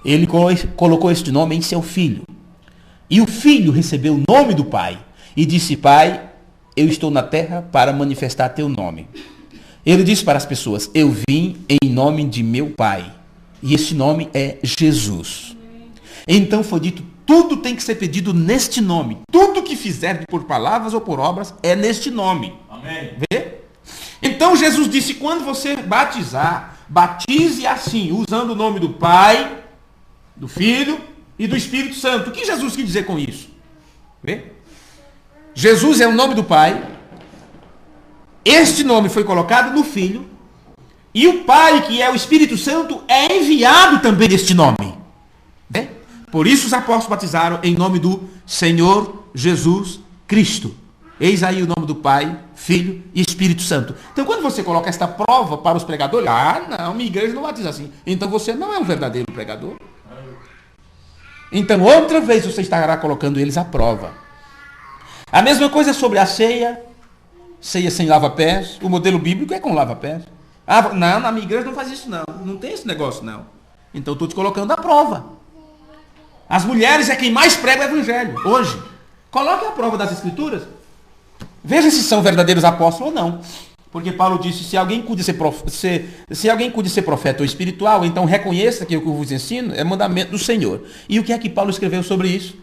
A: Ele colocou este nome em seu Filho. E o Filho recebeu o nome do Pai e disse: Pai, eu estou na terra para manifestar teu nome. Ele disse para as pessoas: eu vim em nome de meu Pai. E esse nome é Jesus. Então foi dito: tudo tem que ser pedido neste nome. Tudo que fizer por palavras ou por obras é neste nome. Amém. Vê? Então Jesus disse: quando você batizar, batize assim, usando o nome do Pai, do Filho e do Espírito Santo. O que Jesus quis dizer com isso? Vê? Jesus é o nome do Pai. Este nome foi colocado no Filho, e o Pai, que é o Espírito Santo, é enviado também neste nome. É? Por isso os apóstolos batizaram em nome do Senhor Jesus Cristo. Eis aí o nome do Pai, Filho e Espírito Santo. Então, quando você coloca esta prova para os pregadores: não, minha igreja não batiza assim. Então você não é um verdadeiro pregador. Então, outra vez você estará colocando eles à prova. A mesma coisa sobre a ceia. Ceia sem lava-pés. O modelo bíblico é com lava-pés. Não, na minha igreja não faz isso não. Não tem esse negócio não. Então estou te colocando à prova. As mulheres é quem mais prega o evangelho hoje. Coloque à prova das escrituras. Veja se são verdadeiros apóstolos ou não. Porque Paulo disse: se alguém cuide ser profeta ou espiritual, então reconheça que o que eu vos ensino é mandamento do Senhor. E o que é que Paulo escreveu sobre isso?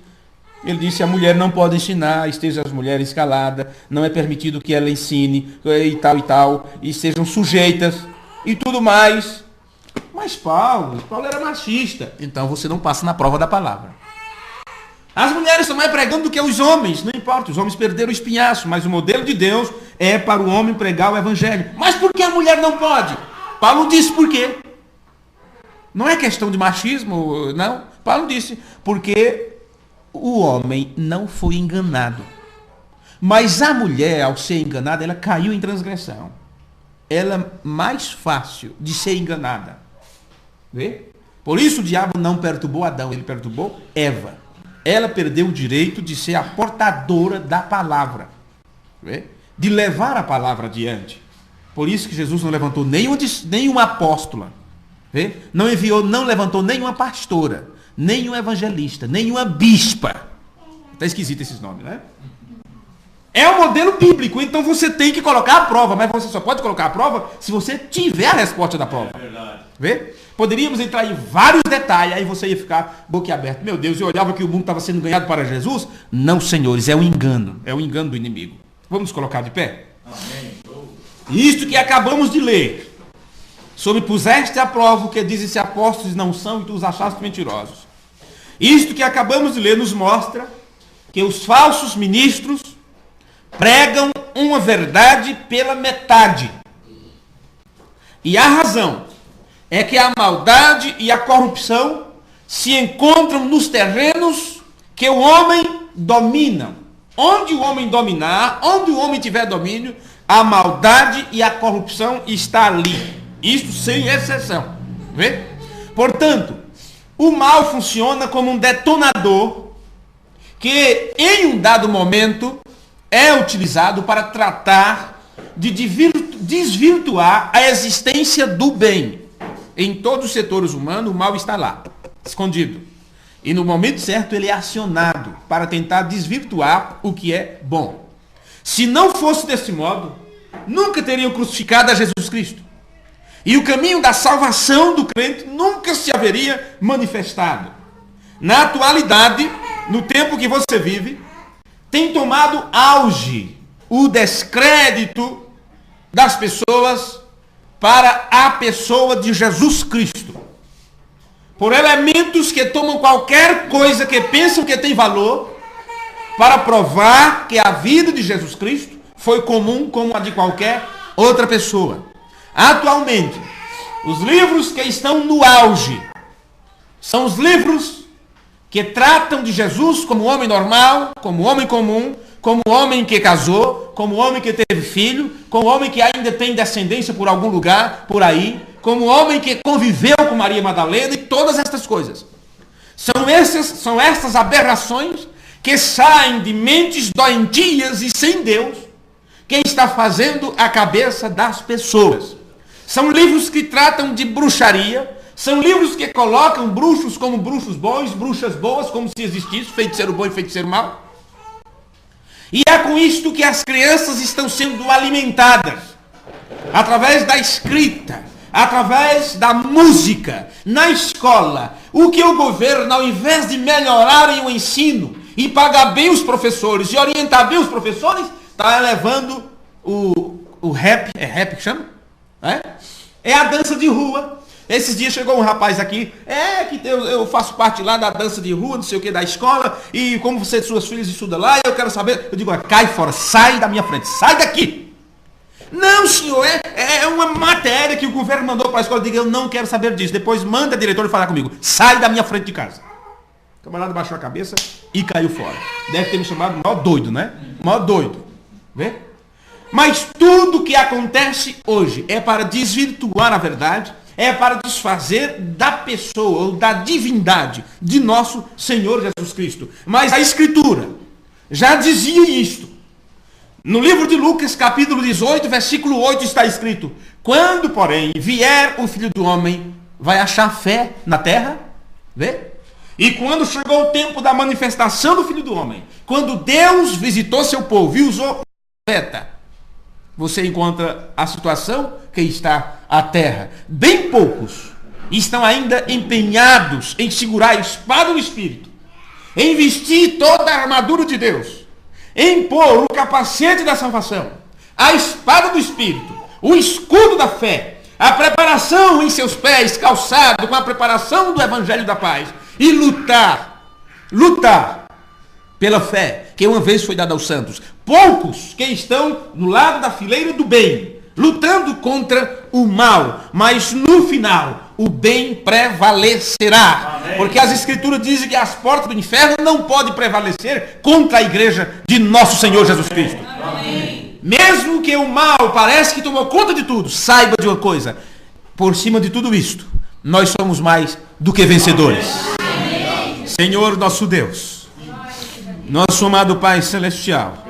A: Ele disse: a mulher não pode ensinar, esteja as mulheres caladas, não é permitido que ela ensine, e tal, e sejam sujeitas, e tudo mais. Mas Paulo era machista. Então você não passa na prova da palavra. As mulheres estão mais pregando do que os homens, não importa, os homens perderam o espinhaço, mas o modelo de Deus é para o homem pregar o evangelho. Mas por que a mulher não pode? Paulo disse por quê. Não é questão de machismo, não. Paulo disse: porque o homem não foi enganado. Mas a mulher, ao ser enganada, ela caiu em transgressão. Ela é mais fácil de ser enganada. Vê? Por isso o diabo não perturbou Adão, ele perturbou Eva. Ela perdeu o direito de ser a portadora da palavra. Vê? De levar a palavra adiante. Por isso que Jesus não levantou nenhuma apóstola. Vê? Não enviou, não levantou nenhuma pastora, nenhum evangelista, nenhuma bispa. Está esquisito esses nomes, né? É o modelo bíblico, então você tem que colocar a prova, mas você só pode colocar a prova se você tiver a resposta da prova. Vê? Poderíamos entrar em vários detalhes, aí você ia ficar boquiaberto. Meu Deus, eu olhava que o mundo estava sendo ganhado para Jesus. Não, senhores, é um engano do inimigo. Vamos nos colocar de pé? Amém. Isto que acabamos de ler, sobre puseste à prova o que dizem esses apóstolos não são e tu os achaste mentirosos. Isto que acabamos de ler nos mostra que os falsos ministros pregam uma verdade pela metade. E a razão é que a maldade e a corrupção se encontram nos terrenos que o homem domina. Onde o homem dominar, onde o homem tiver domínio, a maldade e a corrupção está ali. Isso sem exceção. Vê? Portanto, o mal funciona como um detonador que, em um dado momento, é utilizado para tratar de desvirtuar a existência do bem. Em todos os setores humanos, o mal está lá, escondido. E no momento certo, ele é acionado para tentar desvirtuar o que é bom. Se não fosse desse modo, nunca teriam crucificado a Jesus Cristo. E o caminho da salvação do crente nunca se haveria manifestado. Na atualidade, no tempo que você vive, tem tomado auge o descrédito das pessoas para a pessoa de Jesus Cristo. Por elementos que tomam qualquer coisa que pensam que tem valor para provar que a vida de Jesus Cristo foi comum como a de qualquer outra pessoa. Atualmente, os livros que estão no auge são os livros que tratam de Jesus como homem normal, como homem comum, como homem que casou, como homem que teve filho, como homem que ainda tem descendência por algum lugar, por aí, como homem que conviveu com Maria Madalena e todas estas coisas. São essas aberrações que saem de mentes doentias e sem Deus, que está fazendo a cabeça das pessoas. São livros que tratam de bruxaria, são livros que colocam bruxos como bruxos bons, bruxas boas, como se existisse feiticeiro bom e feiticeiro mau. E é com isto que as crianças estão sendo alimentadas, através da escrita, através da música, na escola. O que o governo, ao invés de melhorarem o ensino e pagar bem os professores e orientar bem os professores, está elevando o rap, é rap que chama? É a dança de rua. Esses dias chegou um rapaz aqui, que eu faço parte lá da dança de rua, não sei o que, da escola, e como você e suas filhas estudam lá, eu quero saber. Eu digo, cai fora, sai da minha frente, sai daqui. Não, senhor, é uma matéria que o governo mandou para a escola. Eu digo, eu não quero saber disso. Depois manda a diretora falar comigo, sai da minha frente de casa. O camarada baixou a cabeça e caiu fora. Deve ter me chamado de maior doido, né? Maior doido. Vê? Mas tudo que acontece hoje é para desvirtuar a verdade, é para desfazer da pessoa ou da divindade de nosso Senhor Jesus Cristo. Mas a Escritura já dizia isto. No livro de Lucas, capítulo 18, versículo 8, está escrito: quando, porém, vier o Filho do Homem, vai achar fé na terra? Vê? E quando chegou o tempo da manifestação do Filho do Homem, quando Deus visitou seu povo e usou o profeta, você encontra a situação que está a terra. Bem poucos estão ainda empenhados em segurar a espada do Espírito, em vestir toda a armadura de Deus, em pôr o capacete da salvação, a espada do Espírito, o escudo da fé, a preparação em seus pés, calçado com a preparação do Evangelho da Paz, e lutar pela fé que uma vez foi dada aos santos. Poucos que estão no lado da fileira do bem, lutando contra o mal, mas no final o bem prevalecerá. Amém. Porque as Escrituras dizem que as portas do inferno não podem prevalecer contra a igreja de nosso Senhor Jesus Cristo. Amém. Mesmo que o mal parece que tomou conta de tudo, saiba de uma coisa: por cima de tudo isto, nós somos mais do que vencedores. Amém. Senhor nosso Deus, nosso amado Pai Celestial,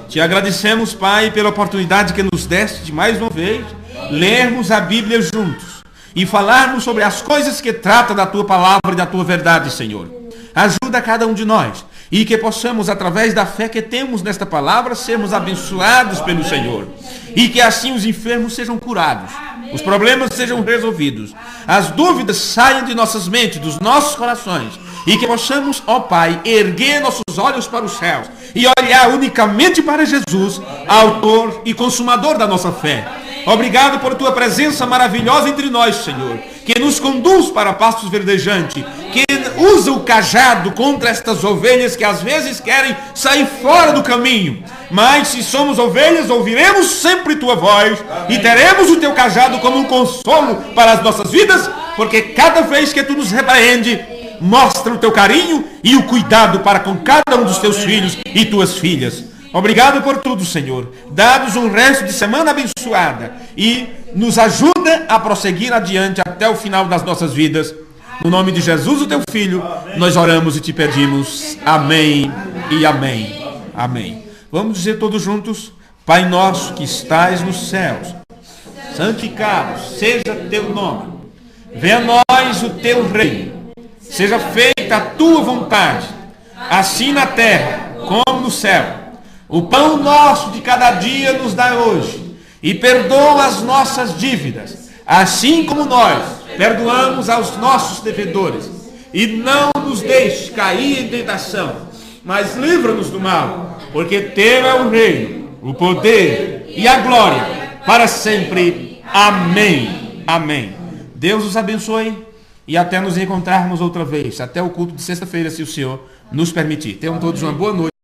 A: te agradecemos, Pai, pela oportunidade que nos deste de mais uma vez lermos a Bíblia juntos. e falarmos sobre as coisas que trata da tua palavra e da tua verdade, Senhor. Ajuda cada um de nós e que possamos, através da fé que temos nesta palavra, sermos abençoados pelo Senhor. E que assim os enfermos sejam curados, os problemas sejam resolvidos, as dúvidas saiam de nossas mentes, dos nossos corações. E que possamos, ó Pai, erguer nossos olhos para os céus e olhar unicamente para Jesus, autor e consumador da nossa fé. Obrigado por tua presença maravilhosa entre nós, Senhor, que nos conduz para pastos verdejantes, que usa o cajado contra estas ovelhas que às vezes querem sair fora do caminho. Mas se somos ovelhas, ouviremos sempre tua voz e teremos o teu cajado como um consolo para as nossas vidas, porque cada vez que tu nos repreende, mostra o teu carinho e o cuidado para com cada um dos teus filhos e tuas filhas. Obrigado por tudo, Senhor. Dá-nos um resto de semana abençoada e nos ajuda a prosseguir adiante até o final das nossas vidas. No nome de Jesus, o teu Filho, nós oramos e te pedimos. Amém e amém. Amém. Vamos dizer todos juntos: Pai nosso que estais nos céus, santificado seja teu nome. Venha a nós o teu reino. Seja feita a tua vontade, assim na terra como no céu. O pão nosso de cada dia nos dá hoje, e perdoa as nossas dívidas, assim como nós perdoamos aos nossos devedores. E não nos deixes cair em tentação, mas livra-nos do mal, porque teu é o reino, o poder e a glória, para sempre. Amém. Amém. Deus os abençoe e até nos encontrarmos outra vez, até o culto de sexta-feira, se o Senhor nos permitir. Tenham todos uma boa noite.